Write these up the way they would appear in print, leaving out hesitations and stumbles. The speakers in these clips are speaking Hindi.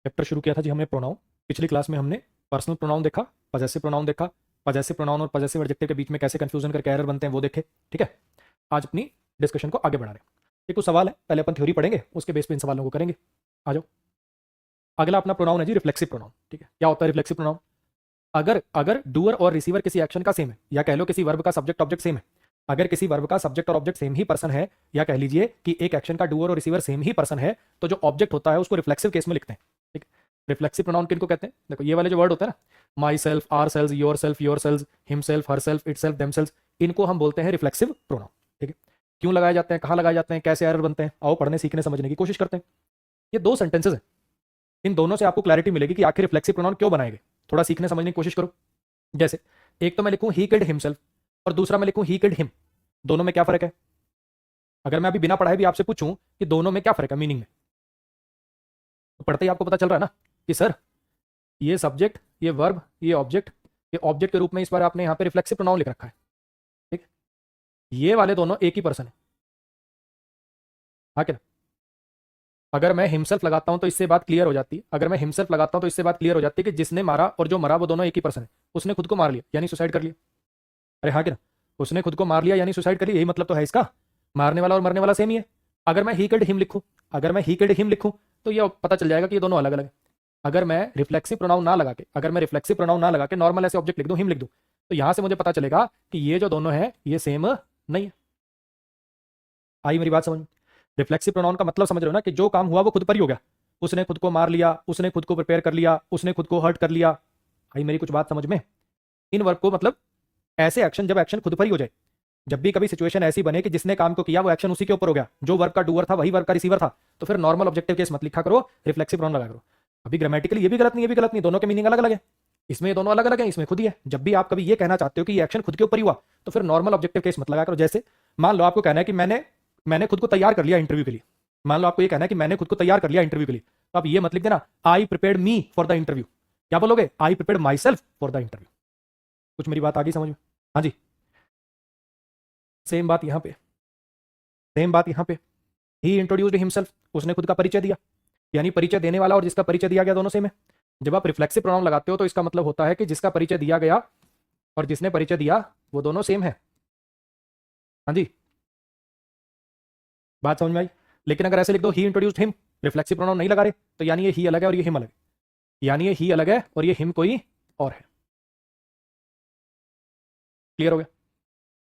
चैप्टर शुरू किया था जी हमने प्रोनाउन। पिछली क्लास में हमने पर्सनल प्रोनाउन देखा, पजेसिव प्रोनाउन देखा, पजेसिव प्रोनाउन और पजेसिव एडजेक्टिव के बीच में कैसे कंफ्यूजन करके एरर बनते हैं वो देखे। ठीक है, आज अपनी डिस्कशन को आगे बढ़ा रहे हैं। ये कुछ सवाल है, पहले अपन थ्योरी पढ़ेंगे, उसके बेस पे इन सवालों को करेंगे। आ जाओ। अगला अपना प्रोनाउन है जी रिफ्लेक्सिव प्रोनाउन। ठीक है, क्या होता है रिफ्लेक्सिव प्रोनाउन? अगर अगर डूअर और रिसीवर किसी एक्शन का सेम है, या कह लो किसी वर्ब का सब्जेक्ट ऑब्जेक्ट सेम है, अगर किसी वर्ब का सब्जेक्ट और ऑब्जेक्ट सेम ही पर्सन है, या कह लीजिए कि एक एक्शन का डूअर और रिसीवर सेम ही पर्सन है, तो जो ऑब्जेक्ट होता है उसको रिफ्लेक्सिव केस में लिखते हैं। ठीक है, रिफ्लेक्सिव प्रोनाउन किनको कहते हैं? देखो ये वाले जो वर्ड होते हैं ना, myself, ourselves, yourselves, himself, herself, itself, themselves, इनको हम बोलते हैं रिफ्लेक्सिव प्रोनाउन। ठीक है, क्यों लगाए जाते हैं, कहाँ लगाए जाते हैं, कैसे एरर बनते हैं, आओ पढ़ने सीखने समझने की कोशिश करते हैं। ये दो सेंटेंसेस हैं, इन दोनों से आपको क्लैरिटी मिलेगी कि आखिर रिफ्लेक्सिव प्रोनाउन क्यों बनाए गए। थोड़ा सीखने समझने की कोशिश करो। जैसे एक तो मैं लिखूं ही किल्ड हिमसेल्फ और दूसरा मैं लिखूं ही किल्ड हिम, दोनों में क्या फर्क है? अगर मैं अभी बिना पढ़ाए भी आपसे पूछूं कि दोनों में क्या फर्क है मीनिंग में, तो पढ़ते ही आपको पता चल रहा है ना कि सर ये सब्जेक्ट, ये वर्ब, ये ऑब्जेक्ट के रूप में इस बार आपने यहाँ पे रिफ्लेक्सिव प्रोनाउन लिख रखा है। ठीक, ये वाले दोनों एक ही पर्सन है। हाँ क्या? अगर मैं हिमसेल्फ लगाता हूं तो इससे बात क्लियर हो जाती है, अगर मैं हिमसेल्फ लगाता हूं तो इससे बात क्लियर हो जाती है कि जिसने मारा और जो मरा वो दोनों एक ही पर्सन है। उसने खुद को मार लिया यानी सुसाइड कर लिया। अरे हाँ क्या? उसने खुद को मार लिया यानी सुसाइड कर लिया, यही मतलब तो है इसका। मारने वाला और मरने वाला सेम ही है। अगर मैं ही किल्ड हिम लिखूं, अगर मैं ही किल्ड हिम लिखूं तो ये पता चल जाएगा कि ये दोनों अलग अलग है। अगर मैं रिफ्लेक्सिव प्रोनाउन ना लगा के, अगर मैं रिफ्लेक्सिव प्रोनाउन ना लगा के नॉर्मल ऐसे ऑब्जेक्ट लिख दूं, हिम लिख दूं, तो यहां से मुझे पता चलेगा कि ये जो दोनों है ये सेम नहीं है। आई मेरी बात समझ में? रिफ्लेक्सिव प्रोनाउन का मतलब समझ रहे हो ना कि जो काम हुआ वो खुद पर ही हो गया। उसने खुद को मार लिया, उसने खुद को प्रिपेयर कर लिया, उसने खुद को हर्ट कर लिया। आई मेरी कुछ बात समझ में? इन वर्ब को मतलब ऐसे एक्शन, जब एक्शन खुद पर ही हो जाए, जब भी कभी सिचुएशन ऐसी बने कि जिसने काम को किया वो एक्शन उसी के ऊपर हो गया, जो वर्ब का डूअर था वही वर्ब का रिसीवर था, तो फिर नॉर्मल ऑब्जेक्टिव केस मत लिखा करो, रिफ्लेक्सिव प्रोनाउन लगा करो। अभी ग्रामेटिकली ये भी गलत नहीं, ये भी गलत नहीं, दोनों के मीनिंग अलग अलग है। इसमें ये दोनों अलग अलग है, इसमें खुद ही है। जब भी आप कभी ये कहना चाहते हो कि ये एक्शन खुद के ऊपर ही हुआ, तो फिर नॉर्मल ऑब्जेक्टिव केस मत लगा करो। जैसे मान लो आपको कहना है कि मैंने मैंने खुद को तैयार कर लिया इंटरव्यू के लिए। मान लो आपको ये कहना है कि मैंने खुद को तैयार कर लिया इंटरव्यू के लिए, तो आप ये मत लिख देना आई prepared me for the interview. क्या बोलोगे? आई prepared my self for the interview. कुछ मेरी बात आ गई समझ में? हाँ जी, सेम बात यहाँ पे, सेम बात यहाँ पे। ही इंट्रोड्यूस्ड हिमसेल्फ, उसने खुद का परिचय दिया, यानी परिचय देने वाला और जिसका परिचय दिया गया दोनों सेम है। जब आप रिफ्लेक्सिव प्रोनाउन लगाते हो तो इसका मतलब होता है कि जिसका परिचय दिया गया और जिसने परिचय दिया वो दोनों सेम है। हाँ जी, बात समझ में आई? लेकिन अगर ऐसे लिख दो ही इंट्रोड्यूस्ड हिम, रिफ्लेक्सिव प्रोनाउन नहीं लगा रहे, तो यानी ये ही अलग है और ये हिम अलग है, यानी ये ही अलग है और ये हिम कोई और है। क्लियर हो गया?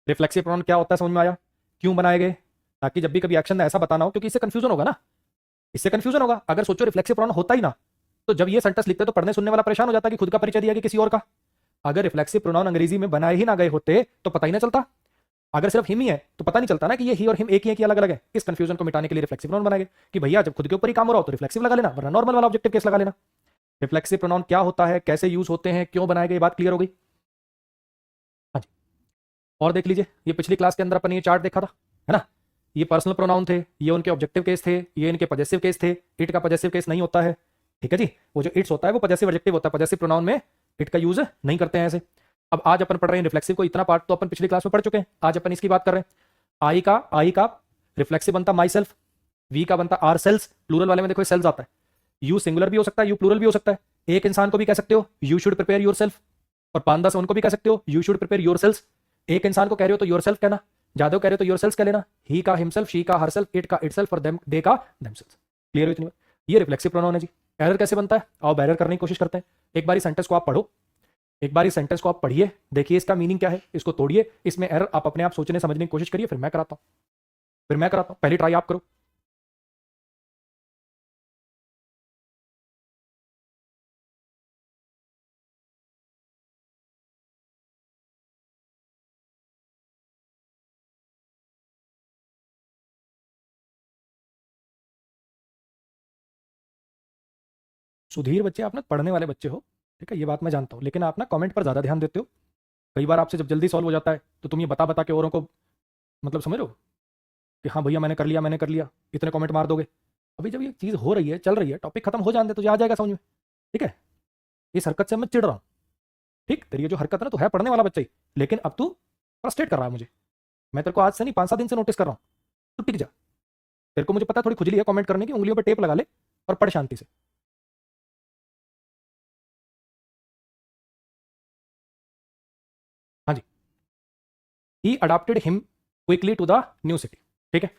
रिफ्लेक्सिव प्रोनाउन क्या होता है समझ में आया? क्यों बनाए गए? ताकि जब भी कभी एक्शन ऐसा बताना हो, क्योंकि इससे कंफ्यूजन होगा ना, इससे कंफ्यूजन होगा। अगर सोचो रिफ्लेक्सिव प्रोनाउन होता ही ना, तो जब ये सेंटेंस लिखते तो पढ़ने सुनने वाला परेशान हो जाता कि खुद का परिचय दिया कि किसी और का। अगर रिफ्लेक्सिव प्रोनाउन अंग्रेजी में बनाए ही ना गए होते तो पता ही ना चलता। अगर सिर्फ हिम ही है तो पता नहीं चलता ना कि ये ही और हिम एक ही है कि अलग अलग है। इस कंफ्यूजन को मिटाने के लिए रिफ्लेक्सिव प्रोनाउन बनाए गए कि भैया जब खुद के ऊपर ही काम हो रहा हो तो रिफ्लेक्सिव लगा लेना, वरना नॉर्मल वाला ऑब्जेक्टिव केस लगा लेना। रिफ्लेक्सिव प्रोनाउन क्या होता है, कैसे यूज होते हैं, क्यों बनाए गए, बात क्लियर हो गई? हाँ जी, और देख लीजिए, ये पिछली क्लास के अंदर अपन ये चार्ट देखा था, है ना? ये पर्सनल प्रोनाउन थे, ये उनके ऑब्जेक्टिव केस थे, ये इनके पजेसिव केस थे। इट का पजेसिव केस नहीं होता है। ठीक है जी, वो जो इट्स होता है वो पजेसिव एडजेक्टिव होता है, पजेसिव प्रोनाउन में इट का यूज नहीं करते हैं ऐसे। अब आज अपन पढ़ रहे हैं रिफ्लेक्सिव को, इतना पार्ट तो अपन पिछली क्लास में पढ़ चुके हैं, आज अपन इसकी बात कर रहे हैं। आई का रिफ्लेक्सिव बनता माई सेल्फ, वी का बनता आर सेल्स, प्लूरल वाले में देखो सेल्स आता है। यू सिंगुलर भी हो सकता है, यू प्लूरल भी हो सकता है। एक इंसान को भी कह सकते हो you should prepare yourself, और 5-10 उनको भी कह सकते हो you should prepare yourselves. एक इंसान को कह रहे हो तो योर सेल्फ कहना, ज्यादा कह रहे हो तो योर सेल्स कह लेना। ही का हिमसेल्फ, शी का हरसेल्फ, इट का इटसेल्फ और देम दे का देमसेल्फ। क्लियर हो इतनी बात? ये रिफ्लेक्सिव प्रोनाउन है जी। एरर कैसे बनता है आओ बैरर करने की कोशिश करते हैं। एक बार इस सेंटेंस को आप पढ़ो, एक बार इस सेंटेंस को आप पढ़िए, देखिए इसका मीनिंग क्या है, इसको तोड़िए, इसमें एरर आप अपने आप सोचने समझने की कोशिश करिए, फिर मैं कराता हूं, पहली ट्राई आप करो। सुधीर बच्चे, आप ना पढ़ने वाले बच्चे हो, ठीक है, ये बात मैं जानता हूँ, लेकिन आप ना कमेंट पर ज़्यादा ध्यान देते हो। कई बार आपसे जब जल्दी सॉल्व हो जाता है तो तुम ये बता बता के औरों को, मतलब समझ रहे हो कि हाँ भैया मैंने कर लिया, मैंने कर लिया, इतने कमेंट मार दोगे। अभी जब ये चीज़ हो रही है, चल रही है, टॉपिक खत्म हो जाने दे, तुझे आ जाएगा समझ में। ठीक है, इस हरकत से मैं चिढ़ रहा हूँ। ठीक, तेरी ये जो हरकत है ना, तू है पढ़ने वाला बच्चा ही, लेकिन अब तू फ्रस्ट्रेट कर रहा है मुझे। मैं तेरे को आज से नहीं 5-7 दिन से नोटिस कर रहा हूँ, तू टिक जा। तेरे को मुझे पता है थोड़ी खुजली है कमेंट करने की, उंगलियों पर टेप लगा ले और पढ़ शांति से। He adopted him quickly to the new city. ठीक है,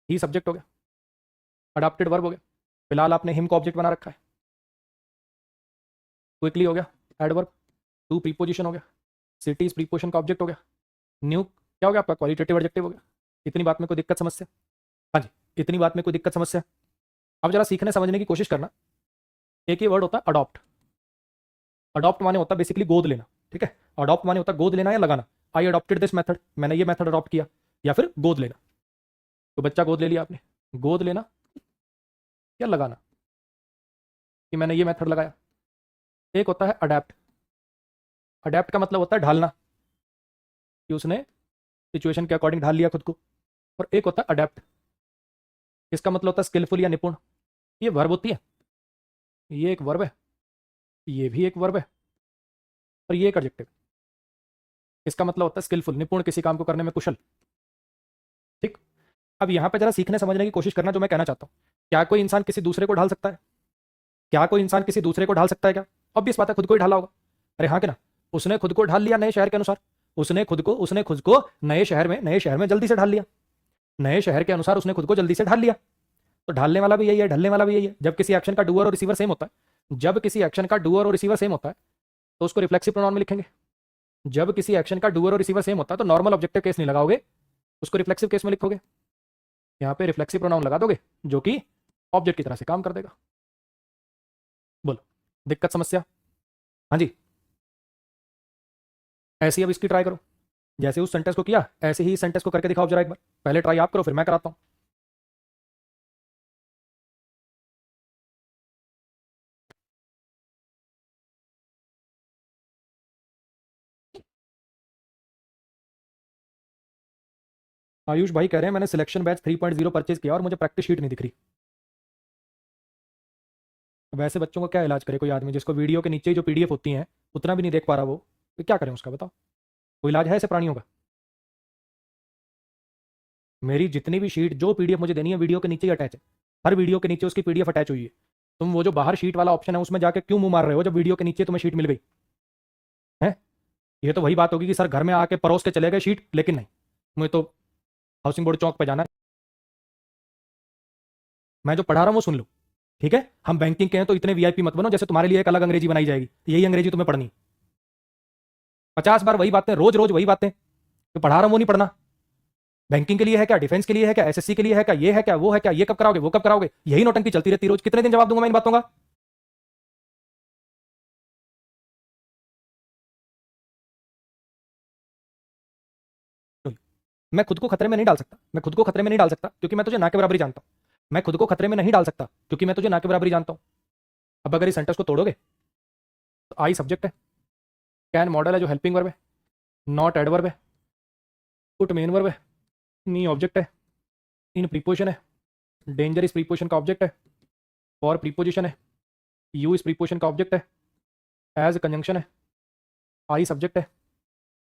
ही सब्जेक्ट हो गया, अडॉप्टेड वर्ब हो गया। फिलहाल आपने हिम को ऑब्जेक्ट बना रखा है। क्विकली हो गया एडवर्ब, टू प्रीपोजिशन हो गया, सिटी इज प्रीपोजिशन का ऑब्जेक्ट हो गया, न्यू क्या हो गया आपका क्वालिटेटिव एडजेक्टिव हो गया। इतनी बात में कोई दिक्कत समस्या? हाँ जी, इतनी बात में कोई दिक्कत समस्या? अब जरा सीखने समझने की कोशिश करना। एक ही वर्ड होता है अडॉप्ट। अडॉप्ट माने होता है बेसिकली गोद लेना। ठीक है, अडॉप्ट माने होता है गोद लेना या लगाना। आई अडॉप्टेड दिस मेथड, मैंने ये मेथड अडॉप्ट किया, या फिर गोद लेना, तो बच्चा गोद ले लिया आपने। गोद लेना या लगाना, कि मैंने ये मेथड लगाया। एक होता है अडेप्ट। अडेप्ट का मतलब होता है ढालना, कि उसने सिचुएशन के अकॉर्डिंग ढाल लिया खुद को। और एक होता है अडेप्ट, इसका मतलब होता है स्किलफुल या निपुण। ये वर्ब होती है, ये एक वर्ब है, ये भी एक वर्ब है, और ये एक एडजेक्टिव। इसका मतलब होता है स्किलफुल, निपुण, किसी काम को करने में कुशल। ठीक, अब यहाँ पे जरा सीखने समझने की कोशिश करना जो मैं कहना चाहता हूँ। क्या कोई इंसान किसी दूसरे को ढाल सकता है? क्या कोई इंसान किसी दूसरे को ढाल सकता है? क्या ऑब्वियस बात है, खुद को ही ढाला होगा। अरे हाँ कि ना, उसने खुद को ढाल लिया नए शहर के अनुसार। उसने खुद को नए शहर में जल्दी से ढाल लिया। नए शहर के अनुसार उसने खुद को जल्दी से ढाल लिया। तो ढालने वाला भी यही है, ढलने वाला भी यही है। जब किसी एक्शन का डूअर और रिसीवर सेम होता है, जब किसी एक्शन का डूअर और रिसीवर सेम होता है, तो उसको रिफ्लेक्सिव प्रोनाउन में लिखेंगे। जब किसी एक्शन का डूअर और रिसीवर सेम होता है, तो नॉर्मल ऑब्जेक्टिव केस नहीं लगाओगे, उसको रिफ्लेक्सिव केस में लिखोगे। यहाँ पे रिफ्लेक्सिव प्रोनाउन लगा दोगे, जो कि ऑब्जेक्ट की तरह से काम कर देगा। बोलो, दिक्कत समस्या? हाँ जी, ऐसे ही अब इसकी ट्राई करो। जैसे उस सेंटेंस को किया, ऐसे ही इस सेंटेंस को करके दिखाओ जरा एक बार। पहले ट्राई आप करो, फिर मैं कराता हूं। आयुष भाई कह रहे हैं मैंने सिलेक्शन बैच 3.0 परचेज किया और मुझे प्रैक्टिस शीट नहीं दिख रही। वैसे बच्चों को क्या इलाज करे कोई आदमी जिसको वीडियो के नीचे ही जो पीडीएफ होती हैं उतना भी नहीं देख पा रहा वो, तो क्या करें उसका, बताओ? कोई इलाज है ऐसे प्राणियों का? मेरी जितनी भी शीट जो पीडीएफ मुझे देनी है वीडियो के नीचे ही अटैच है। हर वीडियो के नीचे उसकी पीडीएफ अटैच हुई है। तुम वो जो बाहर शीट वाला ऑप्शन है उसमें जाके क्यों मुंह मार रहे हो जब वीडियो के नीचे तुम्हें शीट मिल गई है? ये तो वही बात होगी कि सर घर में आके परोस के चले गए शीट, लेकिन नहीं, मुझे तो हाउसिंग बोर्ड चौक पे जाना है। मैं जो पढ़ा रहा हूँ वो सुन लो, ठीक है? हम बैंकिंग के हैं तो इतने वीआईपी मत बनो जैसे तुम्हारे लिए एक अलग अंग्रेजी बनाई जाएगी, यही अंग्रेजी तुम्हें पढ़नी। 50 बार वही बातें, रोज रोज वही बातें। तो पढ़ा रहा हूं वो नहीं पढ़ना। बैंकिंग के लिए है क्या, डिफेंस के लिए है क्या, एसएससी के लिए है क्या, ये है क्या, वो है क्या, ये कब कराओगे, वो कब कराओगे, यही नौटंकी चलती रहती रोज। कितने दिन जवाब दूंगा मैं इन बातों का? मैं खुद को खतरे में नहीं डाल सकता, मैं खुद को खतरे में नहीं डाल सकता क्योंकि मैं तुझे ना के बराबरी जानता हूं। मैं खुद को खतरे में नहीं डाल सकता क्योंकि मैं तुझे ना के बराबरी जानता हूं। अब अगर इस सेंटेंस को तोड़ोगे तो आई सब्जेक्ट है, कैन मॉडल है जो हेल्पिंग वर्ब है, नॉट एडवर्ब है, पुट मेन वर्ब है, नी ऑब्जेक्ट है, इन प्रीपोजिशन है, डेंजर इस प्रीपोजिशन का ऑब्जेक्ट है, फॉर प्रीपोजिशन है, यू इस प्रीपोजिशन का ऑब्जेक्ट है, एज कंजंक्शन है, आई सब्जेक्ट है,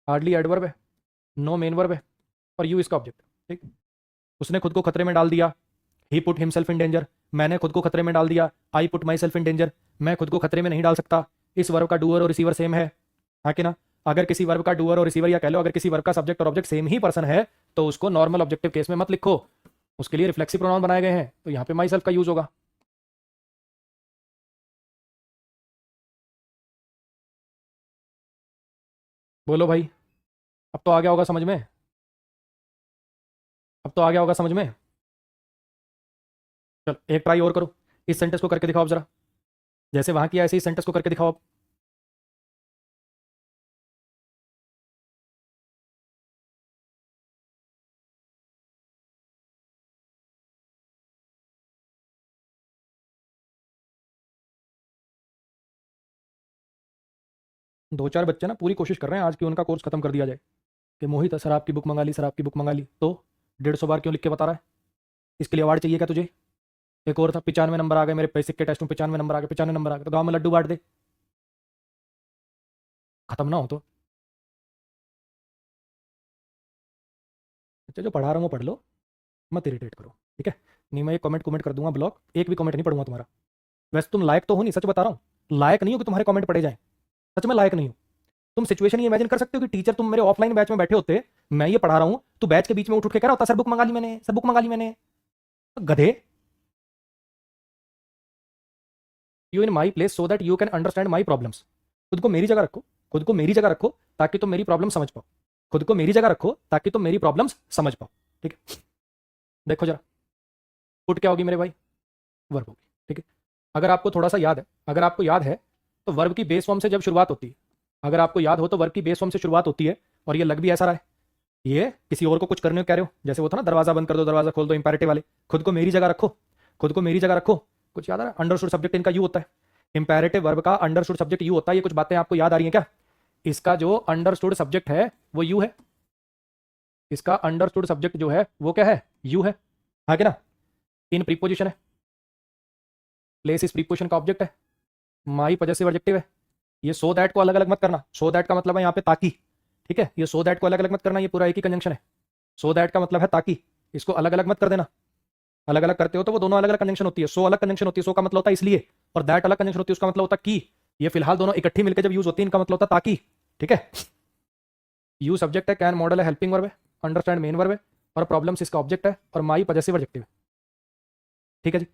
हार्डली एडवर्ब है, नो मेन वर्ब है, और यू इसका ऑब्जेक्ट। ठीक, उसने खुद को खतरे में डाल दिया, ही पुट हिमसेल्फ इन डेंजर। मैंने खुद को खतरे में डाल दिया, I put my self in danger. मैं खुद को खतरे में नहीं डाल सकता। इस वर्ब का डूअर और रिसीवर सेम है, हाँ कि ना? अगर किसी वर्ब का डूअर और रिसीवर, या कह लो अगर किसी वर्ब का सब्जेक्ट और ऑब्जेक्ट सेम ही पर्सन है, तो उसको नॉर्मल ऑब्जेक्टिव केस में मत लिखो, उसके लिए रिफ्लेक्सिव प्रोनाउन बनाए गए हैं, तो यहाँ पे माई सेल्फ का यूज होगा। बोलो भाई, अब तो आ गया होगा समझ में? अब तो आ गया होगा समझ में? चल एक ट्राई और करो, इस सेंटेंस को करके दिखाओ जरा। जैसे वहां किया ऐसे ही सेंटेंस को करके दिखाओ अब। दो चार बच्चे ना पूरी कोशिश कर रहे हैं आज की उनका कोर्स खत्म कर दिया जाए, कि मोहित सर आपकी बुक मंगा ली, सर आपकी बुक मंगा ली। तो 150 बार क्यों लिख के बता रहा है? इसके लिए अवार्ड चाहिए क्या तुझे? एक और था 95 नंबर आ गए मेरे बेसिक के टेस्ट में, 95 नंबर आ गए, 95 नंबर आ गए, तो गाँव में लड्डू बांट दे, खत्म ना हो तो। अच्छा जो पढ़ा रहा हूँ वो पढ़ लो, मत इरिटेट करो, ठीक है? नहीं मैं ये कमेंट कमेंट कर दूंगा ब्लॉक, एक भी कमेंट नहीं पढ़ूंगा तुम्हारा। वैसे तुम लायक तो हो नहीं, सच बता रहा हूँ, लायक नहीं हो कि तुम्हारे कमेंट पढ़े जाएं, सच में लायक नहीं हो। तुम सिचुएशन ये इमेजिन कर सकते हो कि टीचर तुम मेरे ऑफलाइन बैच में बैठे होते, मैं ये पढ़ा रहा हूं, तो बैच के बीच में उठ के कह रहा होता सर बुक मंगा ली मैंने, सर बुक मंगा ली मैंने। गधे। You in my place so that you can understand my problems. खुद को मेरी जगह रखो, खुद को मेरी जगह रखो ताकि तुम मेरी प्रॉब्लम समझ पाओ, खुद को मेरी जगह रखो ताकि तुम मेरी प्रॉब्लम्स समझ पाओ। ठीक है, देखो जरा, पुट क्या होगी मेरे भाई? वर्ब होगी। ठीक है, अगर आपको थोड़ा सा याद है, अगर आपको याद है तो वर्ब की बेस फॉर्म से जब शुरुआत होती है, अगर आपको याद हो तो वर्ब की बेस फॉर्म से शुरुआत होती है, और ये लग भी ऐसा रहा है, ये किसी और को कुछ करने को कह रहे हो, जैसे वो था ना दरवाजा बंद कर दो दरवाजा खोल दो, इंपैरेटिव वाले। खुद को मेरी जगह रखो, खुद को मेरी जगह रखो। कुछ याद आ रहा है? अंडरस्टूड सब्जेक्ट इनका यू होता है, इंपैरेटिव वर्ब का अंडरस्टूड सब्जेक्ट यू होता है। ये कुछ बातें आपको याद आ रही हैं क्या? इसका जो अंडरस्टूड सब्जेक्ट है वो यू है, इसका अंडरस्टूड सब्जेक्ट जो है वो क्या है? यू है, हाँ कि ना? इन प्रीपोजिशन है, प्लेस इस प्रीपोजिशन का ऑब्जेक्ट है, माई पॉजेसिव एडजेक्टिव है। ये सो दैट को अलग अलग मत करना, सो दैट का मतलब है यहाँ पे ताकि। ठीक है, ये सो दैट को अलग अलग मत करना, ये पूरा एक ही कंजंक्शन है। सो दैट का मतलब है ताकि, इसको अलग अलग मत कर देना। अलग अलग करते हो तो वो दोनों अलग अलग कंजंक्शन होती है। सो अलग कंजंक्शन होती है, सो का मतलब होता है इसलिए, और दैट अलग कंजंक्शन होती है, उसका मतलब होता है कि। ये फिलहाल दोनों इकट्ठी मिलकर जब यूज होती है इनका मतलब होता है ताकि। ठीक है, यू सब्जेक्ट है, कैन मॉडल है, हेल्पिंग वर्ब है, अंडरस्टैंड मेन वर्ब है, और प्रॉब्लम्स इसका ऑब्जेक्ट है, और माई पॉजेसिव एडजेक्टिव है। ठीक है जी,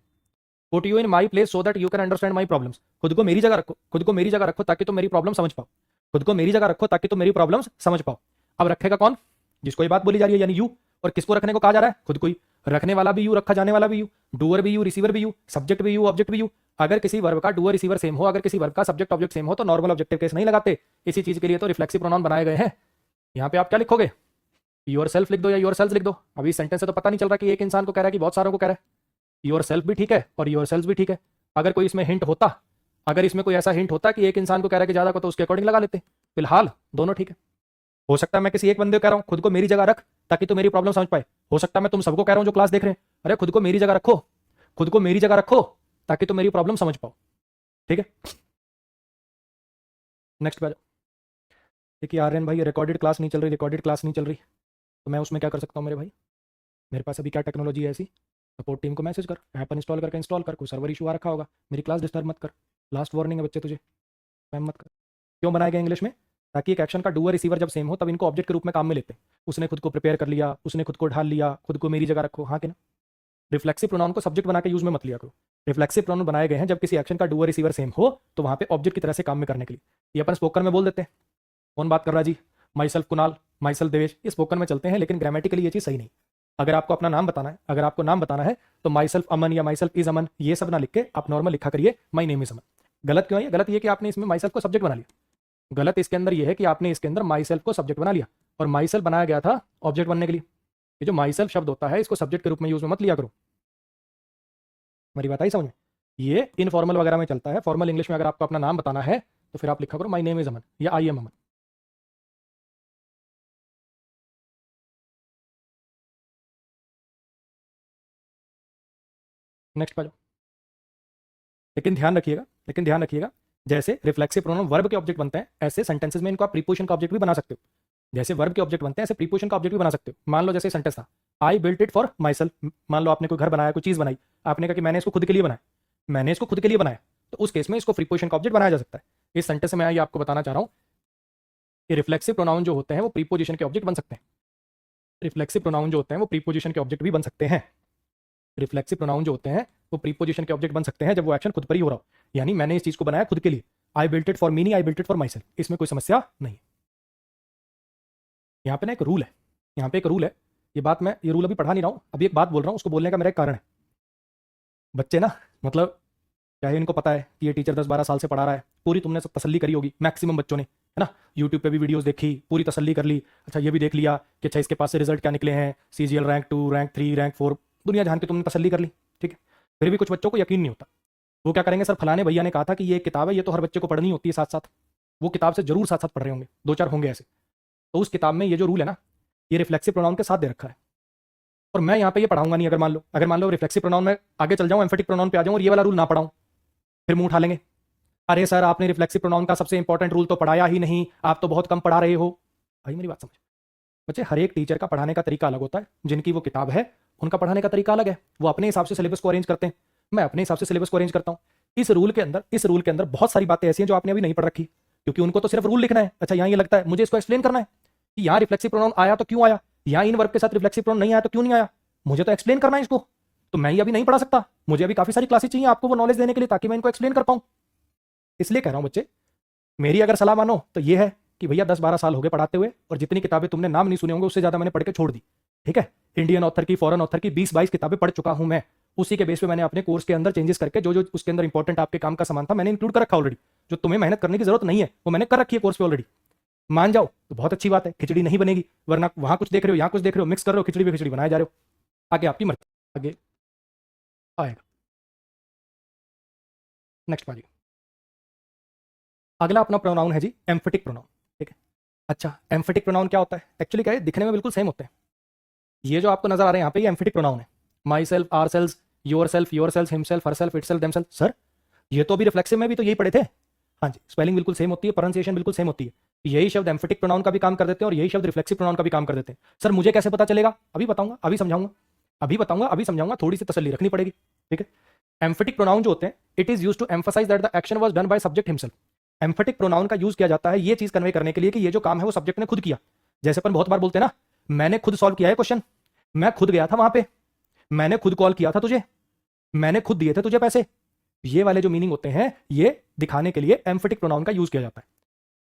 put you in my place so that you can understand my problems. खुद को मेरी जगह रखो, खुद को मेरी जगह रखो ताकि तुम मेरी प्रॉब्लम समझ पाओ, खुद को मेरी जगह रखो ताकि तुम मेरी प्रॉब्लम्स समझ पाओ। अब रखेगा कौन? जिसको ये बात बोली जा रही है, यानी यू। और किसको रखने को कहा जा रहा है? खुद को ही। रखने वाला भी यू, रखा जाने वाला भी यू, डूअर भी यू, रिसीवर भी यू, सब्जेक्ट भी यू, ऑब्जेक्ट भी यू। अगर किसी वर्ब का डूअर रिसीवर सेम हो, अगर किसी वर्ब का सब्जेक्ट ऑब्जेक्ट सेम हो, तो नॉर्मल ऑब्जेक्टिव केस नहीं लगाते। इसी चीज के लिए तो रिफ्लेक्सिव प्रोनाउन बनाए गए हैं। यहाँ पे आप क्या लिखोगे? योर सेल्फ लिख दो या योर सेल्फ लिख दो। अभी सेंटेंस से तो पता नहीं चल रहा कि एक इंसान को कह रहा है कि बहुत सारों को कह रहा है। योर सेल्फ भी ठीक है और योर सेल्फ भी ठीक है। अगर कोई इसमें हिंट होता, अगर इसमें कोई ऐसा हिंट होता कि एक इंसान को कह रहा है कि ज्यादा को, तो उसके अकॉर्डिंग लगा लेते। फिलहाल दोनों ठीक है। हो सकता है मैं किसी एक बंदे को कह रहा हूं खुद को मेरी जगह रख ताकि तू मेरी प्रॉब्लम समझ पाए। हो सकता है मैं तुम सबको कह रहा हूं जो क्लास देख रहे हैं, अरे खुद को मेरी जगह रखो, खुद को मेरी जगह रखो ताकि तुम मेरी प्रॉब्लम समझ पाओ। ठीक है, नेक्स्ट पे आ जाओ। देखिए आर्यन भाई, रिकॉर्डेड क्लास नहीं चल रही, रिकॉर्डेड क्लास नहीं चल रही, तो मैं उसमें क्या कर सकता हूँ मेरे भाई? मेरे पास अभी क्या टेक्नोलॉजी है ऐसी? सपोर्ट टीम को मैसेज कर, ऐप इंस्टॉल करके इंस्टॉल कर, कोई सर्वर इशू आ रखा होगा, मेरी क्लास डिस्टर्ब मत कर। लास्ट वार्निंग है बच्चे तुझे, स्पैम मत कर। क्यों बनाया गया इंग्लिश में? ताकि एक एक्शन का डूअर रिसीवर जब सेम हो तब इनको ऑब्जेक्ट के रूप में काम में लेते हैं। उसने खुद को प्रिपेयर कर लिया, उसने खुद को ढाल लिया, खुद को मेरी जगह रखो, हाँ कि ना? रिफ्लेक्सिव प्रोनाउन को सब्जेक्ट बना के यूज में मत लिया करो। रिफ्लेक्सिव प्रोनाउन बनाए गए हैं जब किसी एक्शन का डूअर रिसीवर सेम हो, तो वहां पे ऑब्जेक्ट की तरह से काम में करने के लिए। ये अपन स्पोकन में बोल देते हैं। कौन बात कर रहा है जी? Myself Kunal, myself Devesh, ये स्पोकन में चलते हैं, लेकिन ग्रामेटिकली ये चीज़ सही नहीं। अगर आपको अपना नाम बताना है, अगर आपको नाम बताना है, तो माई सेल्फ अमन या माई सेल्फ इज अमन ये सब ना लिख के आप नॉर्मल लिखा करिए माई नेम इज अमन। गलत क्यों है? गलत ये कि आपने इसमें माई सेल्फ को सब्जेक्ट बना लिया। गलत इसके अंदर ये है कि आपने इसके अंदर माई सेल्फ को सब्जेक्ट बना लिया, और माई सेल्फ बनाया गया था ऑब्जेक्ट बनने के लिए। ये जो माई सेल्फ शब्द होता है इसको सब्जेक्ट के रूप में यूज में मत लिया करो। मेरी बात आई समझ में? ये इनफॉर्मल वगैरह में चलता है। फॉर्मल इंग्लिश में अगर आपको अपना नाम बताना है तो फिर आप लिखा करो माई नेम इज अमन या आई एम अमन। नेक्स्ट पे जाओ। लेकिन ध्यान रखिएगा, लेकिन ध्यान रखिएगा, जैसे रिफ्लेक्सिव प्रोनाउन वर्ब के ऑब्जेक्ट बनते हैं, ऐसे सेंटेंसेस में इनको आप प्रीपोजिशन का ऑब्जेक्ट भी बना सकते हो। जैसे वर्ब के ऑब्जेक्ट बनते हैं, ऐसे प्रीपोजिशन का ऑब्जेक्ट भी बना सकते हो। मान लो जैसे सेंटेंस था, I built it for my self. मान लो आपने कोई घर बनाया, कोई चीज़ बनाई, आपने कहा कि मैंने इसको खुद के लिए बनाया, मैंने इसको खुद के लिए बनाया, तो उस केस में इसको प्रीपोजिशन का ऑब्जेक्ट बनाया जा सकता है। इस सेंटेंस में मैं ये आपको बताना चाह रहा हूँ कि रिफ्लेक्सिव प्रोनाउन जो होते हैं वो प्रीपोजिशन के ऑब्जेक्ट बन सकते हैं। रिफ्लेक्सिव प्रोनाउन जो होते हैं वो प्रीपोजिशन के ऑब्जेक्ट भी बन सकते हैं। रिफ्लेक्सिव प्रोनाउन जो होते हैं वो प्रीपोजिशन के ऑब्जेक्ट बन सकते हैं जब वो एक्शन खुद पर ही हो रहा हो। यानी मैंने इस चीज को बनाया खुद के लिए, I built it for me, I built it for my self, इसमें कोई समस्या नहीं। यहाँ पे ना एक रूल है, यहाँ पे एक रूल है, ये बात मैं ये रूल अभी पढ़ा नहीं रहा हूँ, अभी एक बात बोल रहा हूँ, उसको बोलने का मेरा एक कारण है। बच्चे ना, मतलब चाहे इनको पता है कि ये टीचर 10-12 साल से पढ़ा रहा है, पूरी तुमने सब तसल्ली करी होगी, मैक्सिमम बच्चों ने, है ना? यूट्यूब पे भी वीडियोस देखी, पूरी तसल्ली कर ली, अच्छा ये भी देख लिया कि अच्छा इसके पास से रिजल्ट क्या निकले हैं, सीजीएल रैंक 2, रैंक 3, रैंक 4, दुनिया जान के तुमने तसल्ली कर ली, ठीक है? फिर भी कुछ बच्चों को यकीन नहीं होता। वो क्या करेंगे? सर फलाने भैया ने कहा था कि ये एक किताब है, ये तो हर बच्चे को पढ़नी होती है साथ साथ। वो किताब से जरूर साथ साथ पढ़ रहे होंगे, 2-4 होंगे ऐसे। तो उस किताब में ये जो रूल है ना, ये रिफ्लेक्सिव प्रोनाउन के साथ दे रखा है, और मैं यहाँ पे ये पढ़ाऊंगा नहीं। अगर मान लो रिफ्लेक्सिव प्रोनाउन में आगे चल जाऊँ, एम्फेटिक प्रोनाउन पे आ जाऊँ और ये वाला रूल ना पढ़ाऊँ, फिर मुंह उठा लेंगे, अरे सर आपने रिफ्लेक्सिव प्रोनाउन का सबसे इंपॉर्टेंट रूल तो पढ़ाया ही नहीं, आप तो बहुत कम पढ़ा रहे हो। भाई मेरी बात समझ बच्चे, हर एक टीचर का पढ़ाने का तरीका अलग होता है। जिनकी वो किताब है उनका पढ़ाने का तरीका अलग है, वो अपने हिसाब से सिलेबस को अरेंज करते हैं, मैं अपने हिसाब से सिलेबस को अरेंज करता हूँ। इस रूल के अंदर बहुत सारी बातें ऐसी हैं जो आपने अभी नहीं पढ़ रखी, क्योंकि उनको तो सिर्फ रूल लिखना है। अच्छा यहाँ ये लगता है मुझे इसको एक्सप्लेन करना है कि यहाँ रिफ्लेक्सिव प्रोनाउन आया तो क्यों आया, यहाँ इन वर्ब के साथ रिफ्लेक्सिव प्रोनाउन नहीं आया तो क्यों नहीं आया, मुझे तो एक्सप्लेन करना है इसको। तो मैं ये अभी नहीं पढ़ा सकता, मुझे अभी काफी सारी क्लासेस चाहिए आपको वो नॉलेज देने के लिए, ताकि मैं इनको एक्सप्लेन कर पाऊं। इसलिए कह रहा हूं बच्चे, मेरी अगर सलाह मानो तो ये है कि भैया 10-12 साल हो गए पढ़ाते हुए, और जितनी किताबें तुमने नाम नहीं सुने होंगे उससे ज्यादा मैंने पढ़ के छोड़ दी। ठीक है, इंडियन ऑथर की, फॉरेन ऑथर की 20-22 किताबें पढ़ चुका हूं मैं। उसी के बेस पे मैंने अपने कोर्स के अंदर चेंजेस करके जो जो उसके अंदर इंपॉर्टेंट आपके काम का सामान था मैंने इंक्लूड कर रखा ऑलरेडी। जो तुम्हें मेहनत करने की जरूरत नहीं है वो मैंने कर रखी है कोर्स पे ऑलरेडी। मान जाओ तो बहुत अच्छी बात है, खिचड़ी नहीं बनेगी, वरना वहां कुछ देख रहे हो यहाँ कुछ देख रहे हो, मिक्स कर रहे हो, खिचड़ी पे खिचड़ी बनाए जा रहे हो। आगे आपकी मर्जी, आगे आएगा। नेक्स्ट बाजी, अगला अपना प्रोनाउन है जी एम्फेटिक प्रोनाउन। ठीक है, अच्छा एम्फेटिक प्रोनाउन क्या होता है? एक्चुअली क्या है, दिखने में बिल्कुल सेम होते हैं। ये जो आपको नजर आ रहे हैं यहाँ पे ये एम्फेटिक प्रोनाउन है। Myself, ourselves, yourself, himself, herself, itself, themself. Sir ये तो अभी रिफ्लेक्सिव में भी तो यही पढ़े थे। हाँ जी, स्पेलिंग बिल्कुल सेम होती है, प्रोनाउंसिएशन बिल्कुल सेम होती है। यही शब्द एम्फेटिक प्रोनाउन का भी काम कर देते हैं और यही शब्द रिफ्लेक्सिव प्रोनाउन का भी काम कर देते हैं। सर मुझे कैसे पता चलेगा? अभी बताऊंगा, अभी समझाऊंगा, अभी समझाऊंगा, थोड़ी सी तसल्ली रखनी पड़ेगी। ठीक है, एम्फेटिक प्रोनाउन जो होते हैं, it is used to emphasize that the action was done by subject himself. Emphatic pronoun का यूज किया जाता है ये चीज कन्वे करने के लिए कि ये जो काम है वो सब्जेक्ट ने खुद किया। जैसे अपन बहुत बार बोलते हैं ना, मैंने खुद सॉल्व किया है क्वेश्चन, मैं खुद गया था वहां पे, मैंने खुद कॉल किया था तुझे, मैंने खुद दिए थे तुझे पैसे। ये वाले जो मीनिंग होते हैं ये दिखाने के लिए एम्फेटिक प्रोनाउन का यूज किया जाता है।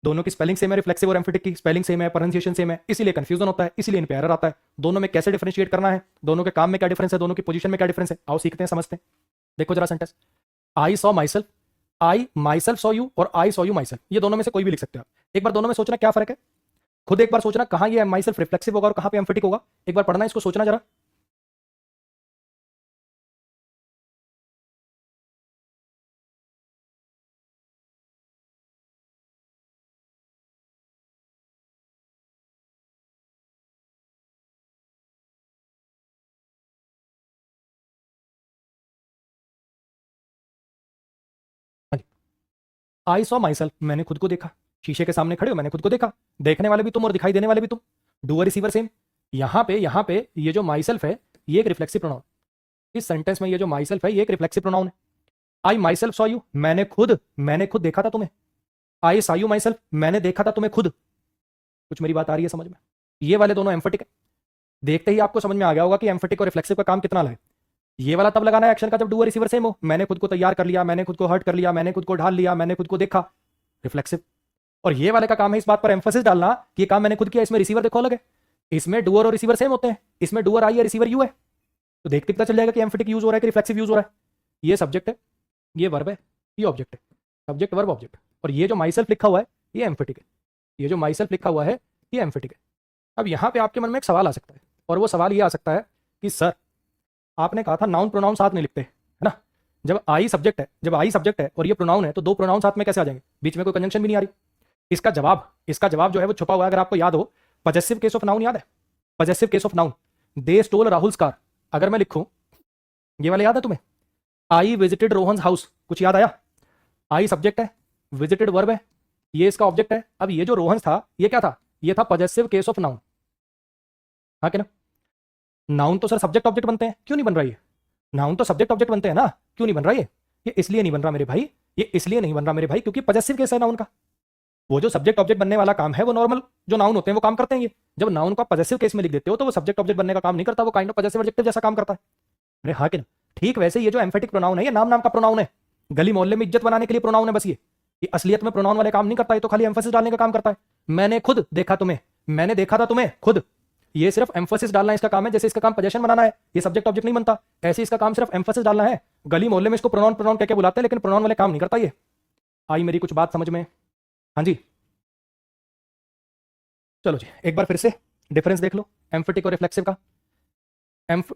दोनों की स्पेलिंग सेम है, रिफ्लेक्सिव और एम्फेटिक की स्पेलिंग सेम है, प्रोनाउंसिएशन सेम है, इसीलिए कंफ्यूजन होता है, इसीलिए इन पे एरर आता है। दोनों में कैसे डिफरेंशिएट करना है, दोनों के काम में क्या डिफरेंस है, दोनों की पोजीशन में क्या डिफरेंस है, आओ सीखते हैं, समझते हैं। देखो जरा sentence, I saw myself, I myself saw you और I saw you myself, ये दोनों में से कोई भी लिख सकते हो आप। एक बार दोनों में सोचना क्या फर्क है, खुद एक बार सोचना कहां ये माई सेल्फ रिफ्लेक्सिव होगा और कहां पे एम्फेटिक होगा। एक बार पढ़ना इसको, सोचना जरा। आई सॉ माई सेल्फ, मैंने खुद को देखा, शीशे के सामने खड़े हो मैंने खुद को देखा, देखने वाले भी तुम और दिखाई देने वाले भी तुम, डूअर रिसीवर सेम। यहाँ पे ये जो माई सेल्फ है ये एक रिफ्लेक्सिव प्रोनाउन, इस सेंटेंस में ये जो माई सेल्फ है ये एक रिफ्लेक्सिव प्रोनाउन है। आई माई सेल्फ सॉ यू, मैंने खुद देखा था तुम्हें। आई सॉ यू माई सेल्फ, मैंने देखा था तुम्हें खुद। कुछ मेरी बात आ रही है समझ में? ये वाले दोनों एम्फेटिक है। देखते ही आपको समझ में आ गया होगा कि एम्फेटिक और रिफ्लेक्सिव का काम कितना अलग है। ये वाला तब लगाना है एक्शन का जब डूअर रिसीवर सेम हो, मैंने खुद को तैयार कर लिया, मैंने खुद को हर्ट कर लिया, मैंने खुद को ढाल लिया, मैंने खुद को देखा, रिफ्लेक्सिव। और ये वाले का काम है इस बात पर एम्फोसिस डालना कि ये काम मैंने खुद किया, इसमें रिसीवर देखो अलग है, इसमें डूअर और रिसीवर सेम होते हैं, इसमें डूअर आई है रिसीवर यू है। तो देखते पता चल जाएगा कि एम्फेटिक यूज हो रहा है कि रिफ्लेक्सिव यूज हो रहा है। ये सब्जेक्ट है, ये वर्ब है, ये ऑब्जेक्ट है, सब्जेक्ट वर्ब ऑब्जेक्ट। और ये जो माई सेल्फ लिखा हुआ है ये एम्फेटिक है, ये जो माई सेल्फ लिखा हुआ है ये एम्फेटिक है। अब यहाँ पे आपके मन में एक सवाल आ सकता है, और वो सवाल ये आ सकता है कि सर आपने कहा था नाउन प्रोनाउन साथ नहीं लिखते, है ना? जब आई सब्जेक्ट है और ये प्रोनाउन है तो दो प्रोनाउन साथ में कैसे आ जाएंगे, बीच में कोई कंजंक्शन भी नहीं आ रही। इसका जवाब जो है वो छुपा हुआ है। अगर आपको याद हो, पजेसिव केस ऑफ नाउन याद है, possessive case of noun, they stole Rahul's car. अगर मैं लिखूं ये वाला याद है तुम्हें, आई विजिटेड रोहन्स हाउस, कुछ याद आया? आई सब्जेक्ट है, विजिटेड वर्ब है, ये इसका ऑब्जेक्ट है। अब ये जो रोहन्स था ये क्या था, ये था पजेसिव केस ऑफ नाउन, हाँ कि ना? नाउन तो सर सब्जेक्ट ऑब्जेक्ट बनते हैं, क्यों नहीं बन रहा है? नाउन तो सब्जेक्ट ऑब्जेक्ट बनते हैं ना, क्यों नहीं बन रहा ये इसलिए नहीं बन रहा मेरे भाई, ये इसलिए नहीं बन रहा मेरे भाई क्योंकि पजेसिव केस है नाउन का। वो जो सब्जेक्ट ऑब्जेक्ट बनने वाला काम है वो नॉर्मल जो नाउन होते हैं वो काम करते हैं। ये जब नाउन को पजेसिव केस में लिख देते हो तो वो सब्जेक्ट ऑब्जेक्ट बनने का काम नहीं करता, वो काइंड ऑफ पजेसिव एडजेक्टिव जैसा काम करता है। अरे हाँ कि ना? ठीक वैसे ये जो एम्फेटिक प्रोनाउन है ये नाम का प्रोनाउन है, गली मोहल्ले में इज्जत बनाने के लिए प्रोनाउन है बस। ये असलियत में प्रोनाउन वाले काम नहीं करता, ये तो खाली एम्फेसिस डालने का काम करता है। मैंने खुद देखा तुम्हें, मैंने देखा था तुम्हें खुद, ये सिर्फ एम्फोसिस डालना इसका काम है। जैसे इसका काम पोजीशन बनाना है, ये सब्जेक्ट ऑब्जेक्ट नहीं बनता, ऐसे इसका काम सिर्फ एम्फोसिस डालना है। गली मोहल्ले में इसको प्रोनाउन प्रोनाउन कह के बुलाते हैं, लेकिन प्रोनाउन वाले काम नहीं करता ये। आई मेरी कुछ बात समझ में? हाँ जी, चलो जी एक बार फिर से डिफरेंस देख लो एम्फेटिक और रिफ्लेक्सिव का।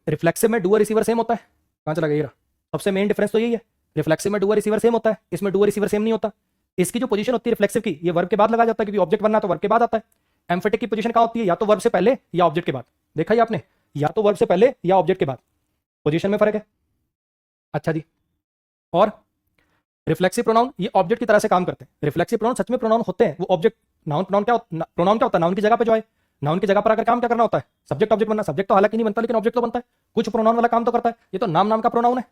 रिफ्लेक्सिव में डूअर रिसीवर सेम होता है, कहां चला गया ये रहा, सबसे मेन डिफरेंस तो यही है। रिफ्लेक्सिव में डूअर रिसीवर सेम होता है, इसमें डूअर रिसीवर सेम नहीं होता। इसकी जो पोजीशन होती है रिफ्लेक्सिव की, ये वर्ब के बाद लगा जाता है क्योंकि ऑब्जेक्ट बनना तो वर्ब के बाद आता है। एम्फेटिक की पोजीशन कहां होती है, या तो वर्ब से पहले या ऑब्जेक्ट के बाद। देखा ही आपने, या तो वर्ब से पहले या ऑब्जेक्ट के बाद, पोजीशन में फर्क है। अच्छा जी, और रिफ्लेक्सिव प्रोनाउन ये ऑब्जेक्ट की तरह से काम करते हैं। रिफ्लेक्सिव प्रोनाउन सच में प्रोनाउन होते हैं, वो ऑब्जेक्ट नाउन प्रोनाउन प्रोनाउन क्या होता है, नाउन की जगह पे जो है, नाउन की जगह पर आकर काम क्या करना होता है, सब्जेक्ट ऑब्जेक्ट बनना। सब्जेक्ट तो हालांकि नहीं बनता लेकिन ऑब्जेक्ट तो बनता है, कुछ प्रोनाउन वाला काम तो करता है। ये तो नाम का प्रोनाउन है,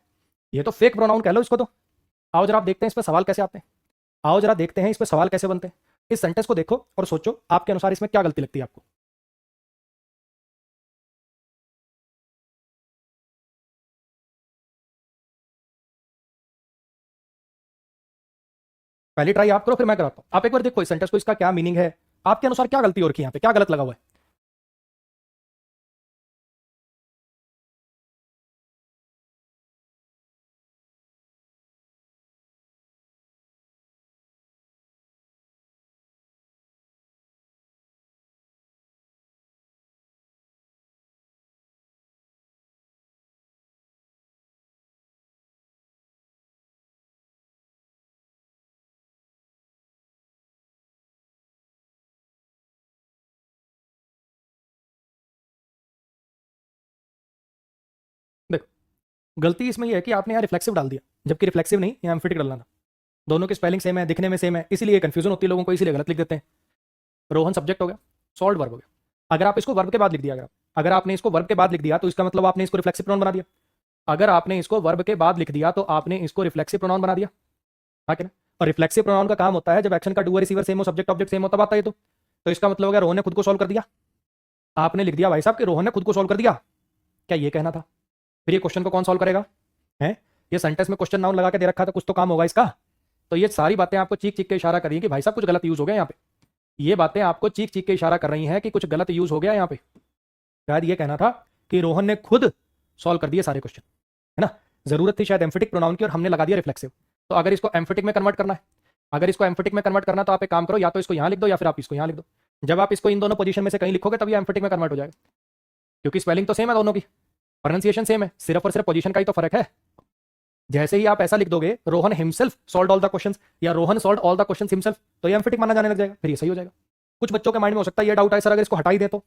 ये तो फेक प्रोनाउन कह लो इसको। तो आओ जरा आप देखते हैं इस पर सवाल कैसे आते हैं। आओ जरा देखते हैं इस पे सवाल कैसे बनते हैं। इस सेंटेंस को देखो और सोचो आपके अनुसार इसमें क्या गलती लगती है आपको। पहली ट्राई आप करो, फिर मैं कराता हूं। आप एक बार देखो इस सेंटेंस को, इसका क्या मीनिंग है, आपके अनुसार क्या गलती हो रखी है, यहाँ पे क्या गलत लगा हुआ है। देखो गलती इसमें यह है कि आपने यहाँ रिफ्लेक्सिव डाल दिया, जबकि रिफ्लेक्सिव नहीं, यहाँ एम्फेटिक डालना था। दोनों की स्पेलिंग सेम है, दिखने में सेम है, इसीलिए कंफ्यूजन होती है लोगों को, इसीलिए गलत लिख देते हैं। रोहन सब्जेक्ट हो गया, सॉल्ट वर्ब हो गया। अगर आप इसको वर्ब के बाद लिख दिया, अगर आपने इसको वर्ब के बाद लिख दिया तो इसका मतलब आपने इसको रिफ्लेक्सिव प्रोनाउन बना दिया। अगर आपने इसको वर्ब के बाद लिख दिया तो आपने इसको रिफ्लेक्सिव प्रोनाउन बना दिया, हाँ कि ना। और रिफ्लेक्सिव प्रोनाउन का काम होता है जब एक्शन का डूअर रिसीवर सेम हो, सब्जेक्ट ऑब्जेक्ट सेम हो, तब आता है। तो इसका मतलब हो गया रोहन ने खुद को सॉल्व कर दिया। आपने लिख दिया भाई साहब कि रोहन ने खुद को सॉल्व कर दिया, क्या ये कहना था? फिर ये क्वेश्चन को कौन सॉल्व करेगा? है ये सेंटेंस में क्वेश्चन नाउन लगा के दे रखा था, कुछ तो काम होगा इसका। तो ये सारी बातें आपको चीख चीख के इशारा कर रही है कि भाई साहब कुछ गलत यूज हो गया यहाँ पे। ये बातें आपको चीख चीख के इशारा कर रही हैं कि कुछ गलत यूज हो गया यहाँ पे। शायद ये कहना था कि रोहन ने खुद सॉल्व कर दिए सारे क्वेश्चन, है ना। जरूरत थी शायद एम्फेटिक प्रोनाउन की और हमने लगा दिया रिफ्लेक्सिव। तो अगर इसको एम्फेटिक में कन्वर्ट करना है, अगर इसको एम्फेटिक में कन्वर्ट करना तो आप एक काम करो, या तो इसको यहाँ लिख दो या फिर आप इसको यहाँ लिख दो। जब आप इसको इन दोनों पोजीशन में से कहीं लिखोगे तभी एम्फेटिक में कन्वर्ट हो जाएगा, क्योंकि स्पेलिंग तो सेम है दोनों की, प्रोनाउंसिएशन सेम है, सिर्फ और सिर्फ पोजीशन का ही तो फर्क है। जैसे ही आप ऐसा लिख दोगे Rohan himself solved all the questions या Rohan solved all the questions himself, तो ये एम्फेटिक माना जाने लग जाएगा, फिर ये सही हो जाएगा। कुछ बच्चों के माइंड में हो सकता है ये डाउट है, सर अगर इसको हटा ही दे तो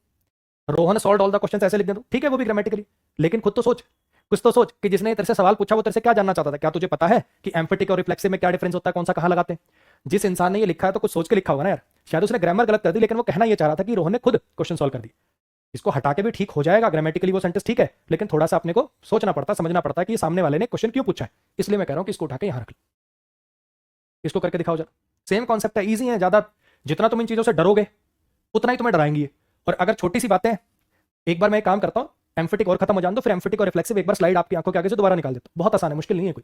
Rohan solved all the questions ऐसे लिख दे तो ठीक है, वो भी ग्रामेटिकली, लेकिन खुद तो सोच, कुछ तो सोच कि जिसने तेरे से सवाल पूछा वो तेरे से क्या जानना चाहता था। क्या तुझे पता है कि एम्फेटिक और रिफ्लेक्सिव में क्या डिफरेंस होता है, कौन सा कहां लगाते हैं? जिस इंसान ने ये लिखा है तो कुछ सोच के लिखा होगा ना यार। शायद उसने ग्रामर गलत कर दी, लेकिन वो कहना ये चाह रहा था कि रोहन ने खुद क्वेश्चन सॉल्व कर दी। इसको हटा के भी ठीक हो जाएगा ग्रामेटिकली, वो सेंटेंस ठीक है, लेकिन थोड़ा सा अपने को सोचना पड़ता, समझना पड़ता है कि सामने वाले ने क्वेश्चन क्यों पूछा है। इसलिए मैं कह रहा हूं कि इसको उठा के यहां रख लो, इसको करके दिखाओ जरा। सेम कॉन्सेप्ट है, इजी है, ज्यादा जितना तुम इन चीजों से डरोगे उतना ही तुम्हें डराएंगी। और अगर छोटी सी बातें, एक बार मैं एक काम करता हूं, एम्फेटिक और खत्म हो जान दो, फिर एम्फेटिक और रिफ्लेक्सिव एक बार स्लाइड आपकी आंखों के आगे से दोबारा निकाल देता हूं। बहुत आसान है, मुश्किल नहीं है कोई।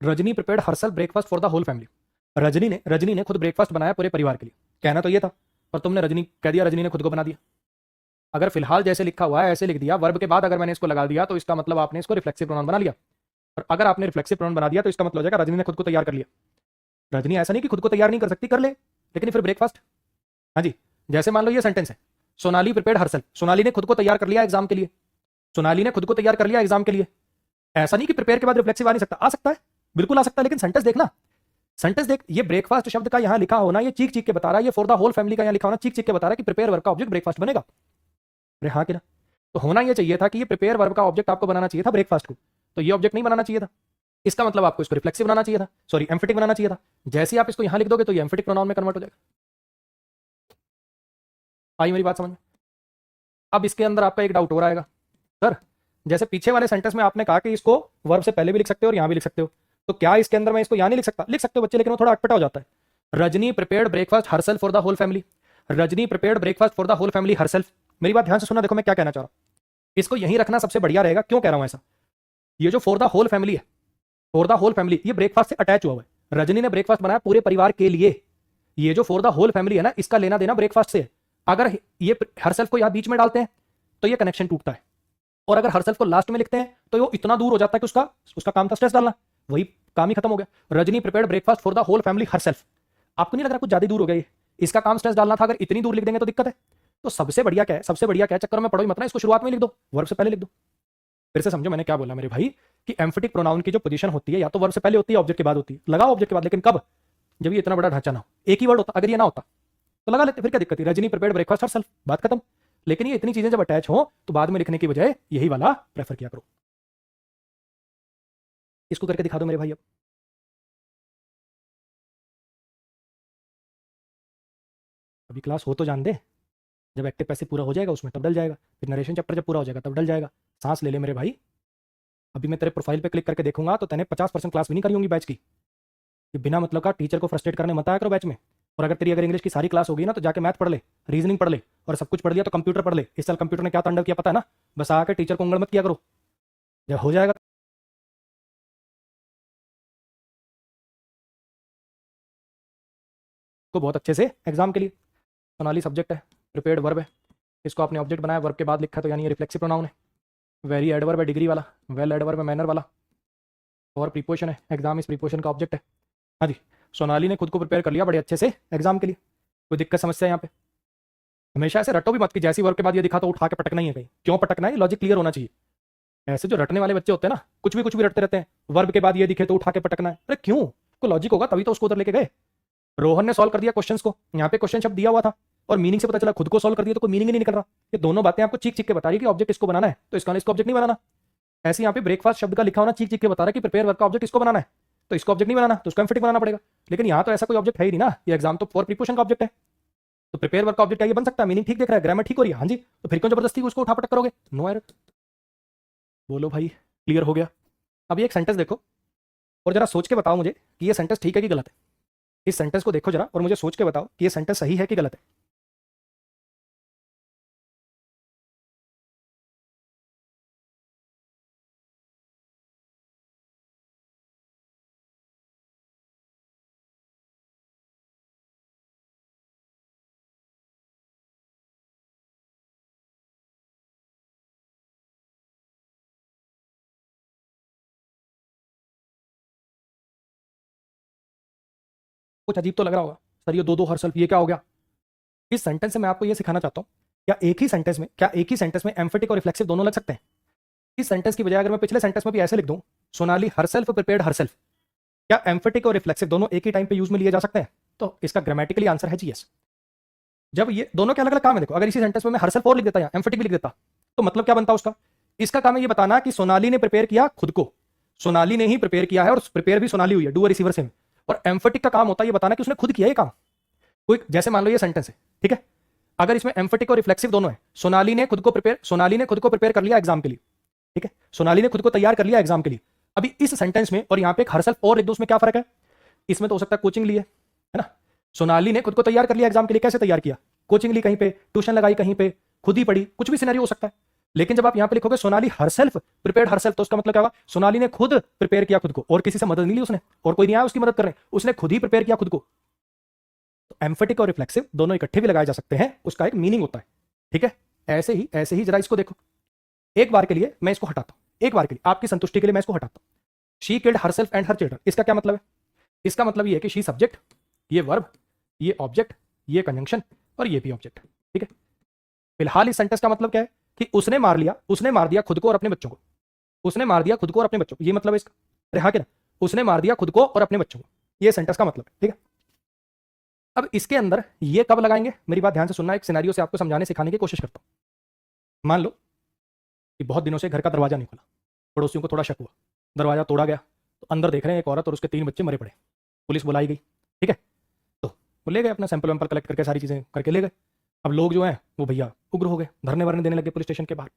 Rajni prepared herself breakfast for the whole family. Rajni ने खुद ब्रेकफास्ट बनाया पूरे परिवार के लिए। कहना तो ये था, पर तुमने रजनी कह दिया, रजनी ने खुद को बना दिया। अगर फिलहाल जैसे लिखा हुआ है ऐसे लिख दिया, वर्ब के बाद अगर मैंने इसको लगा दिया तो इसका मतलब आपने इसको रिफ्लेक्सिव प्रोनाउन बना लिया। और अगर आपने रिफ्लेक्सिव प्रोनाउन बना दिया तो इसका मतलब हो जाएगा रजनी ने खुद को तैयार कर लिया। रजनी ऐसा नहीं कि खुद को तैयार नहीं कर सकती, कर ले, लेकिन फिर ब्रेकफास्ट। हाँ जी, जैसे मान लो ये सेंटेंस है, सोनाली प्रिपेयर्ड हरसेल्फ, सोनाली ने खुद को तैयार कर लिया एग्जाम के लिए। सोनाली ने खुद को तैयार कर लिया एग्जाम के लिए। ऐसा नहीं कि प्रिपेयर के बाद रिफ्लेक्सिव आ नहीं सकता, आ सकता है, बिल्कुल आ सकता है, लेकिन सेंटेंस देखना, सेंटेंस देख। ये ब्रेकफास्ट शब्द का यहां लिखा होना, ये चीख चीख के बता रहा है, ये फॉर द होल फैमिली का यहां लिखा होना चीख चीख के बता रहा है कि प्रिपेयर वर्ब का ऑब्जेक्ट ब्रेकफास्ट बनेगा। अरे हाँ कि ना? तो होना ये चाहिए था कि ये प्रिपेयर वर्ब का ऑब्जेक्ट आपको बनाना चाहिए था ब्रेकफास्ट को, तो ये ऑब्जेक्ट नहीं बनाना चाहिए था। इसका मतलब आपको इसको रिफ्लेक्सिव बनाना चाहिए था, सॉरी एम्फेटिक बनाना चाहिए था। जैसे ही आप इसको यहां लिख दोगे तो ये एम्फेटिक प्रोनाउन में कन्वर्ट हो जाएगा। आई मेरी बात समझ में? अब इसके अंदर आपका एक डाउट हो रहा है सर, जैसे पीछे वाले सेंटेंस में आपने कहा कि इसको वर्ब से पहले भी लिख सकते हो और यहां भी लिख सकते हो, तो क्या इसके अंदर मैं इसको यहां नहीं लिख सकता? लिख सकते हो बच्चे, लेकिन वो थोड़ा अटपटा हो जाता है। Rajni prepared breakfast herself for the whole family. Rajni prepared breakfast for the whole family herself. मेरी बात ध्यान से सुनना, देखो मैं क्या कहना चाह रहा हूं। इसको यहीं रखना सबसे बढ़िया रहेगा। क्यों कह रहा हूं ऐसा? ये जो फॉर द होल फैमिली है, फॉर द होल फैमिली, ये ब्रेकफास्ट से अटैच हुआ है। रजनी ने ब्रेकफास्ट बनाया पूरे परिवार के लिए। ये जो फॉर द होल फैमिली है ना, इसका लेना देना ब्रेकफास्ट से है। अगर ये हरसेल्फ को यहां बीच में डालते हैं तो ये कनेक्शन टूटता है, और अगर हरसेल्फ को लास्ट में लिखते हैं तो वो इतना दूर हो जाता है कि उसका काम था स्ट्रेस डालना, वही काम ही खत्म हो गया। Rajni prepared breakfast for the whole family herself. आपको नहीं लग रहा कुछ ज्यादा दूर हो गया ये? इसका काम स्ट्रेस डालना था, अगर इतनी दूर लिख देंगे तो दिक्कत है। तो सबसे बढ़िया क्या है, सबसे बढ़िया क्या है, चक्कर में पढ़ो ही मत ना, इसको शुरुआत में लिख दो, वर्ब से पहले लिख दो। फिर से समझो मैंने क्या बोला मेरे भाई, कि एम्फेटिक प्रोनाउन की जो पोजीशन होती है या तो वर्ब से पहले होती है ऑब्जेक्ट के बाद होती है। लगाओ ऑब्जेक्ट के बाद, लेकिन कब? जब ये इतना बड़ा ढांचा ना हो, एक ही वर्ड होता। अगर ये ना होता तो लगा लेते, फिर क्या दिक्कत है, रजनी प्रिपेयर्ड ब्रेकफास्ट हरसेल्फ, बात खत्म। लेकिन ये इतनी चीजें जब अटैच हो तो बाद में लिखने की बजाय यही वाला प्रेफर किया करो। इसको करके दिखा दो मेरे भाई। अब अभी क्लास हो तो जान दे, जब एक्टिव पैसिव पूरा हो जाएगा उसमें तब डल जाएगा, फिर नरेशन चैप्टर जब पूरा हो जाएगा तब डल जाएगा। सांस ले ले मेरे भाई। अभी मैं तेरे प्रोफाइल पे क्लिक करके देखूंगा तो तैने 50% क्लास भी नहीं करी होंगी बैच की। कि बिना मतलब का टीचर को फ्रस्ट्रेट करने मत आया करो बैच में। और अगर तेरी अगर इंग्लिश की सारी क्लास होगी ना तो जाके मैथ पढ़ ले, रीजनिंग पढ़ ले, और सब कुछ पढ़ लिया तो कंप्यूटर पढ़ ले। इस साल कंप्यूटर ने क्या तांडव किया पता है ना। बस आके टीचर को उंगल मत किया करो, जब हो जाएगा को बहुत अच्छे से एग्जाम के लिए। सोनाली सब्जेक्ट है, प्रिपेयर्ड वर्ब है, इसको आपने ऑब्जेक्ट बनाया, वर्ब के बाद लिखा तो यानी ये रिफ्लेक्सिव प्रोनाउन है। वेरी एडवर्ब है डिग्री वाला, वेल एडवर्ब है मैनर वाला, और प्रीपोजिशन है, एग्जाम इस प्रीपोजिशन का ऑब्जेक्ट है। हाँ जी, सोनाली ने खुद को प्रिपेयर कर लिया बड़े अच्छे से एग्जाम के लिए। कोई दिक्कत समस्या है यहाँ पे? हमेशा ऐसे रटो भी मत कि जैसी वर्ब के बाद ये दिखा तो उठा के पटकना ही है कहीं। क्यों पटकना है, लॉजिक क्लियर होना चाहिए। ऐसे जो रटने वाले बच्चे होते हैं ना, कुछ भी रटते रहते हैं, वर्ब के बाद ये दिखे तो उठा के पटकना है। अरे क्यों, कोई लॉजिक होगा तभी तो उसको उधर लेके गए। रोहन ने सॉल्व कर दिया क्वेश्चंस को, यहाँ पे क्वेश्चन शब्द दिया हुआ था और मीनिंग से पता चला खुद को सॉल्व कर दिया तो कोई मीनिंग ही नहीं निकल रहा। ये दोनों बातें आपको चीख चीख के बता रही है कि ऑब्जेक्ट इसको बनाना है तो इसको ऑब्जेक्ट नहीं बनाना। ऐसे यहाँ पे ब्रेकफास्ट शब्द का लिखा होना चीख चीख के बता रहा है कि प्रिपेयर वर्ब का ऑब्जेक्ट इसको बनाना है तो इसको ऑब्जेक्ट नहीं बनाना, तो उसको एम्फेटिक बनाना पड़ेगा। लेकिन यहाँ तो ऐसा कोई ऑब्जेक्ट है ही नहीं ना, ये एग्जाम तो फॉर प्रीपोजिशन का ऑब्जेक्ट है। तो प्रिपेयर वर्ब का ऑब्जेक्ट क्या ये बन सकता है? मीनिंग ठीक देख रहा है, ग्रामर ठीक हो रही है, हाँ जी, तो फिर क्यों जबरदस्ती उसको उठा पटक करोगे? No error. बोलो भाई, क्लियर हो गया? अब ये एक सेंटेंस देखो और जरा सोच के बताओ मुझे कि ये सेंटेंस ठीक है कि गलत है। इस सेंटेंस को देखो जरा और मुझे सोच के बताओ कि ये सेंटेंस सही है कि गलत है। कुछ अजीब तो लग रहा होगा सर, ये दो दो हर सेल्फ, ये क्या हो गया? इस सेंटेंस से मैं आपको ये सिखाना चाहता हूँ, क्या एक ही सेंटेंस में एम्फेटिक और रिफ्लेक्सिव दोनों लग सकते हैं? इस सेंटेंस की बजाय अगर मैं पिछले सेंटेंस में भी ऐसे लिख दूं, सोनाली हरसेल्फ प्रिपेयर्ड हरसेल्फ, क्या एम्फेटिक और रिफ्लेक्सिव दोनों एक ही टाइम पे यूज में लिए जा सकते हैं? तो इसका ग्रामेटिकली आंसर है जी यस। जब ये दोनों के अलग अलग काम है, देखो अगर इसी सेंटेंस में मैं हरसेल्फ और लिख देता या एम्फेटिक भी लिख देता तो मतलब क्या बनता उसका? इसका काम है ये बताना कि सोनाली ने प्रिपेयर किया खुद को, सोनाली ने ही प्रिपेयर किया है और प्रिपेयर भी सोनाली हुई है, डूअर रिसीवर सेम। और एम्फेटिक का काम होता है ये बताना कि उसने खुद किया ये काम। कोई जैसे मान लो ये सेंटेंस है, ठीक है, अगर इसमें एम्फेटिक और रिफ्लेक्सिव दोनों है, सोनाली ने खुद को प्रिपेयर कर लिया एग्जाम के लिए, ठीक है, सोनाली ने खुद को तैयार कर लिया एग्जाम के लिए। अभी इस सेंटेंस में और यहाँ पे एक हरसेल्फ और लिख दो, उसमें क्या फर्क है? इसमें तो हो सकता है कोचिंग ली है ना, सोनाली ने खुद को तैयार कर लिया एग्जाम के लिए, कैसे तैयार किया? कोचिंग ली कहीं पे, ट्यूशन लगाई कहीं पे, खुद ही पढ़ी, कुछ भी सिनेरियो हो सकता है। लेकिन जब आप यहाँ पे लिखोगे सोनाली हरसेल्फ प्रिपेयर्ड हरसेल्फ, तो उसका मतलब क्या होगा? सोनाली ने खुद प्रिपेयर किया खुद को, और किसी से मदद नहीं ली उसने, और कोई नहीं आया उसकी मदद करने, उसने खुद ही प्रिपेयर किया खुद को। तो एम्फेटिक और रिफ्लेक्सिव दोनों इकट्ठे भी लगाए जा सकते हैं, उसका एक मीनिंग होता है, ठीक है। ऐसे ही जरा इसको देखो, एक बार के लिए मैं इसको हटाता हूं, एक बार के लिए आपकी संतुष्टि के लिए मैं इसको हटाता हूं। She killed herself and her children, इसका क्या मतलब है? इसका मतलब ये है कि शी सब्जेक्ट, ये वर्ब, ये ऑब्जेक्ट, ये कंजंक्शन और ये भी ऑब्जेक्ट, ठीक है। फिलहाल इस सेंटेंस का मतलब क्या है कि उसने मार दिया खुद को और अपने बच्चों को, उसने मार दिया खुद को और अपने बच्चों को, ये मतलब है इसका। अरे हाँ, क्या उसने मार दिया खुद को और अपने बच्चों को, ये सेंटेंस का मतलब है, ठीक है। अब इसके अंदर ये कब लगाएंगे, मेरी बात ध्यान से सुनना, एक सिनेरियो से आपको समझाने सिखाने की कोशिश करता हूं। मान लो कि बहुत दिनों से घर का दरवाजा नहीं खुला, पड़ोसियों को थोड़ा शक हुआ, दरवाजा तोड़ा गया तो अंदर देख रहे हैं एक औरत और उसके 3 बच्चे मरे पड़े। पुलिस बुलाई गई, ठीक है, तो वो ले गए अपना सैंपल वैम्पल कलेक्ट करके, सारी चीज़ें करके ले गए। अब लोग जो हैं वो भैया उग्र हो गए, धरने वरने देने लगे पुलिस स्टेशन के बाहर।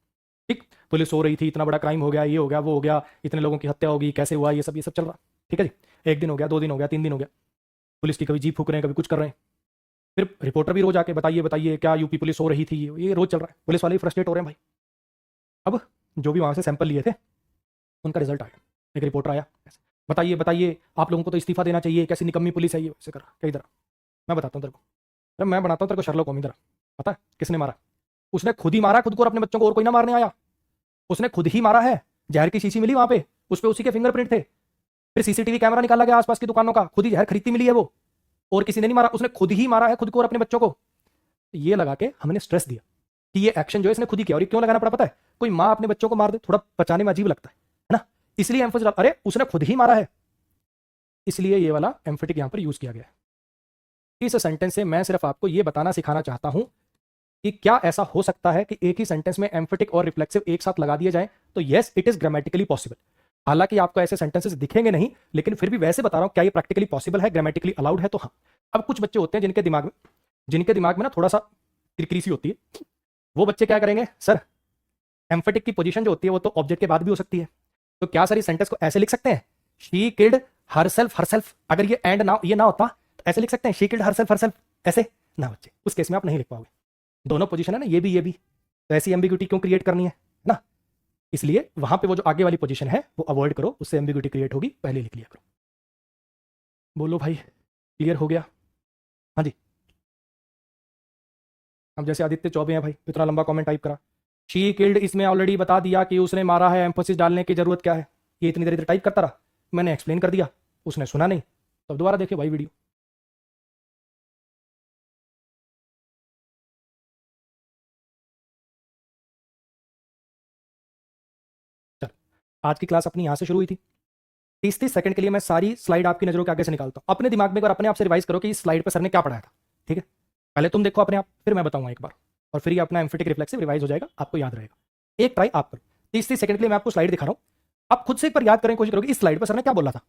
ठीक, पुलिस सो रही थी, इतना बड़ा क्राइम हो गया, ये हो गया, वो हो गया, इतने लोगों की हत्या होगी, कैसे हुआ, ये सब चल रहा, ठीक है जी। 1 दिन हो गया, 2 दिन हो गया, 3 दिन हो गया, पुलिस की कभी जीप फूक रहे हैं, कभी कुछ कर रहे हैं। फिर रिपोर्टर भी रोज आके बताइए क्या यूपी पुलिस हो रही थी, ये रोज चल रहा है, पुलिस वाले भी फ्रस्ट्रेट हो रहे हैं भाई। अब जो भी वहां से सैंपल लिए थे उनका रिजल्ट आया, एक रिपोर्टर आया, बताइए आप लोगों को तो इस्तीफा देना चाहिए, कैसी निकम्मी पुलिस है ये, वैसे कर कई तरह। मैं बताता हूँ तेरे को, अरे मैं बनाता हूँ तेरे को शर्लॉक होम्स, पता है किसने मारा? उसने खुद ही मारा खुद को और अपने बच्चों को, और कोई ना मारने आया, उसने खुद ही मारा है। जहर की शीशी मिली वहां पे, उस पे उसी के फिंगरप्रिंट थे, फिर सीसीटीवी कैमरा निकाला गया आसपास की दुकानों का, खुद ही जहर खरीदती मिली है वो, और किसी ने नहीं मारा, उसने खुद ही मारा है खुद को और अपने बच्चों को। ये लगा के हमने स्ट्रेस दिया कि ये एक्शन जो है इसने खुद ही किया। और ये क्यों लगाना पड़ा पता है? कोई माँ अपने बच्चों को मार दे, थोड़ा पचाने में अजीब लगता है ना, इसलिए एम्फोसिस, अरे उसने खुद ही मारा है, इसलिए ये वाला एम्फेटिक यहां पर यूज किया गया है। इस सेंटेंस से मैं सिर्फ आपको ये बताना सिखाना चाहता हूं कि क्या ऐसा हो सकता है कि एक ही सेंटेंस में एम्फेटिक और रिफ्लेक्सिव एक साथ लगा दिए जाएं। तो yes, it is grammatically possible. हालांकि आपको ऐसे सेंटेंसेस दिखेंगे नहीं, लेकिन फिर भी वैसे बता रहा हूं, क्या ये प्रैक्टिकली पॉसिबल है, ग्रामेटिकली अलाउड है? तो हाँ। अब कुछ बच्चे होते हैं जिनके दिमाग में ना थोड़ा सा किरकिरीसी होती है। वो बच्चे क्या करेंगे, सर एम्फेटिक की पोजीशन जो होती है वो तो ऑब्जेक्ट के बाद भी हो सकती है, तो क्या सर इस सेंटेंस को ऐसे लिख सकते हैं, शी किल्ड हरसेल्फ? अगर ये ना होता तो ऐसे लिख सकते हैं, शी किल्ड हरसेल्फ? ऐसे ना बच्चे, उस केस में आप नहीं लिख पाओगे। दोनों पोजीशन है ना, ये भी, तो ऐसी एम्बिग्यूटी क्यों क्रिएट करनी है ना? इसलिए वहां पे वो जो आगे वाली पोजीशन है वो अवॉइड करो, उससे एम्बिग्यूटी क्रिएट होगी, पहले लिख लिया करो। बोलो भाई, क्लियर हो गया? हाँ जी। अब जैसे आदित्य चौबे हैं भाई, इतना लंबा कमेंट टाइप करा, शी किल्ड इसमें ऑलरेडी बता दिया कि उसने मारा है, एम्फोसिस डालने की जरूरत क्या है? ये इतनी देर इधर टाइप करता रहा, मैंने एक्सप्लेन कर दिया, उसने सुना नहीं, तब तो दोबारा देखिए भाई वीडियो। चल, आज की क्लास अपनी यहाँ से शुरू हुई थी। 30-30 सेकंड के लिए मैं सारी स्लाइड आपकी नजरों के आगे से निकालता हूँ। अपने दिमाग में एक बार अपने आप से रिवाइज करो कि इस स्लाइड पर सर ने क्या पढ़ाया था। ठीक है, पहले तुम देखो अपने आप, फिर मैं बताऊंगा एक बार, और फिर ये अपना एम्फेटिक रिफ्लेक्सिव रिवाइज हो जाएगा, आपको याद रहेगा। एक ट्राई आप करो, 30-30 सेकंड के लिए मैं आपको स्लाइड दिखा रहा हूँ, आप खुद से एक बार याद करने की कोशिश करोगे इस स्लाइड पर सर ने क्या बोला था।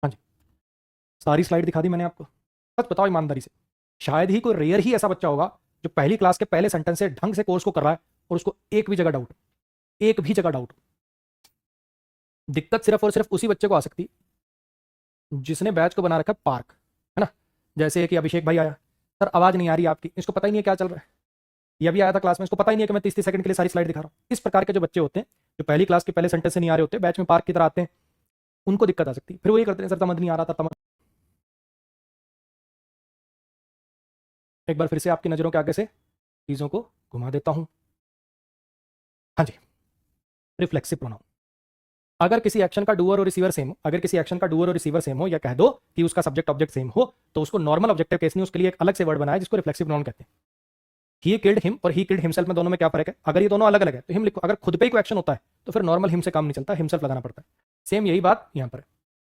हाँ जी, सारी स्लाइड दिखा दी मैंने आपको। सच बताओ ईमानदारी से, शायद ही कोई रेयर ही ऐसा बच्चा होगा जो पहली क्लास के पहले सेंटेंस से ढंग से कोर्स को कर रहा है और उसको एक भी जगह डाउट, एक भी जगह डाउट। दिक्कत सिर्फ और सिर्फ उसी बच्चे को आ सकती जिसने बैच को बना रखा पार्क, है ना? जैसे कि अभिषेक भाई आया, सर आवाज नहीं आ रही आपकी, इसको पता ही नहीं है क्या चल रहा है। ये भी आया था क्लास में, इसको पता ही नहीं है कि मैं 30-30 सेकंड के लिए सारी स्लाइड दिखा रहा हूँ। इस प्रकार के जो बच्चे होते हैं, जो पहली क्लास के पहले सेंटेंस से नहीं आ रहे होते, बैच में पार्क की तरह आते हैं, उनको दिक्कत आ सकती है। फिर वो ये करते हैं सर समझ नहीं आ रहा था, एक बार फिर से आपकी नज़रों के आगे से चीज़ों को घुमा देता हूं। हाँ जी, रिफ्लेक्सिव प्रोनाउन। अगर किसी एक्शन का डूअर और रिसीवर सेम हो, अगर किसी एक्शन का डूअर और रिसीवर सेम हो, या कह दो कि उसका सब्जेक्ट ऑब्जेक्ट सेम हो, तो उसको नॉर्मल ऑब्जेक्टिव केस नहीं, उसके लिए एक अलग से वर्ड बनाया जिसको रिफ्लेक्सिव प्रोनाउन कहते हैं। ही किल्ड हिम और ही किल्ड हिमसेल्फ में दोनों में क्या फर्क है? अगर ये दोनों अलग अलग है तो हिम लिखो, अगर खुद पे ही कोई एक्शन होता है तो फिर नॉर्मल हिम से काम नहीं चलता, हिमसेल्फ लगाना पड़ता है। सेम यही बात यहाँ पर है।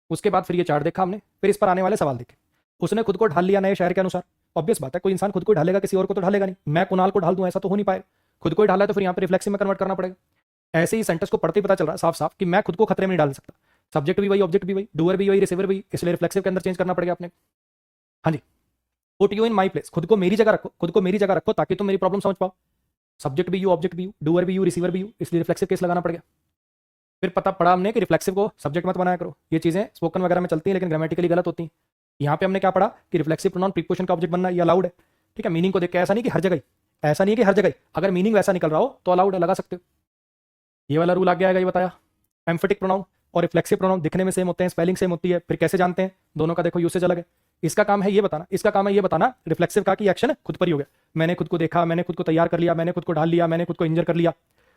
उसके बाद फिर ये चार्ट देखा हमने, फिर इस पर आने वाले सवाल देखे। उसने खुद को ढाल लिया नए शहर के अनुसार। ऑब्वियस बात है, कोई इंसान खुद को ढालेगा, किसी और को तो ढालेगा नहीं। मैं कुणाल को ढाल दूं ऐसा तो हो नहीं पाएगा। खुद को ही ढाला है तो फिर यहाँ पर रिफ्लेक्सिव में कन्वर्ट करना पड़ेगा। ऐसे ही सेंटेंस को पढ़ते ही पता चल रहा है साफ साफ कि मैं खुद को खतरे में नहीं डाल सकता। सब्जेक्ट भी वही, ऑब्जेक्ट भी वही, डूअर भी वही, रिसीवर भी, इसलिए रिफ्लेक्सिव के अंदर चेंज करना पड़ेगा आपने। हाँ जी, put you in my place, खुद को मेरी जगह रखो, खुद को मेरी जगह रखो ताकि तुम मेरी प्रॉब्लम समझ पाओ। सब्जेक्ट भी यू, ऑब्जेक्ट भी यू, डूअर भी यू, रिसीवर भी यू, इसलिए रिफ्लेक्सिव केस लगाना पड़ेगा। फिर पता पड़ा हमने कि रिफ्लेक्सिव को सब्जेक्ट मत बनाया करो। ये चीजें स्पोकन वगैरह में चलती हैं लेकिन ग्रामेटिकली गलत होती हैं। यहाँ पे हमने क्या पढ़ा कि रिफ्लेक्सिव प्रोनाउन प्रीपोजिशन का ऑब्जेक्ट बनना ये अलाउड है। ठीक है, मीनिंग को देख के ऐसा नहीं कि हर जगह, ऐसा नहीं है कि हर जगह अगर मीनिंग वैसा निकल रहा हो तो अलाउड है, लगा सकते हो। ये वाला रूल आ गया है, ये बताया। एम्फेटिक प्रोनाउन और रिफ्लेक्सिव प्रोनाउन दिखने में सेम होते हैं, स्पेलिंग सेम होती है, फिर कैसे जानते हैं? दोनों का देखो यूसेज अलग है। इसका काम है ये बताना, इसका काम है ये बताना रिफ्लेक्सिव का कि एक्शन खुद पर ही हो गया। मैंने खुद को देखा, मैंने खुद को तैयार कर लिया, मैंने खुद को ढाल लिया, मैंने खुद को इंजर कर लिया।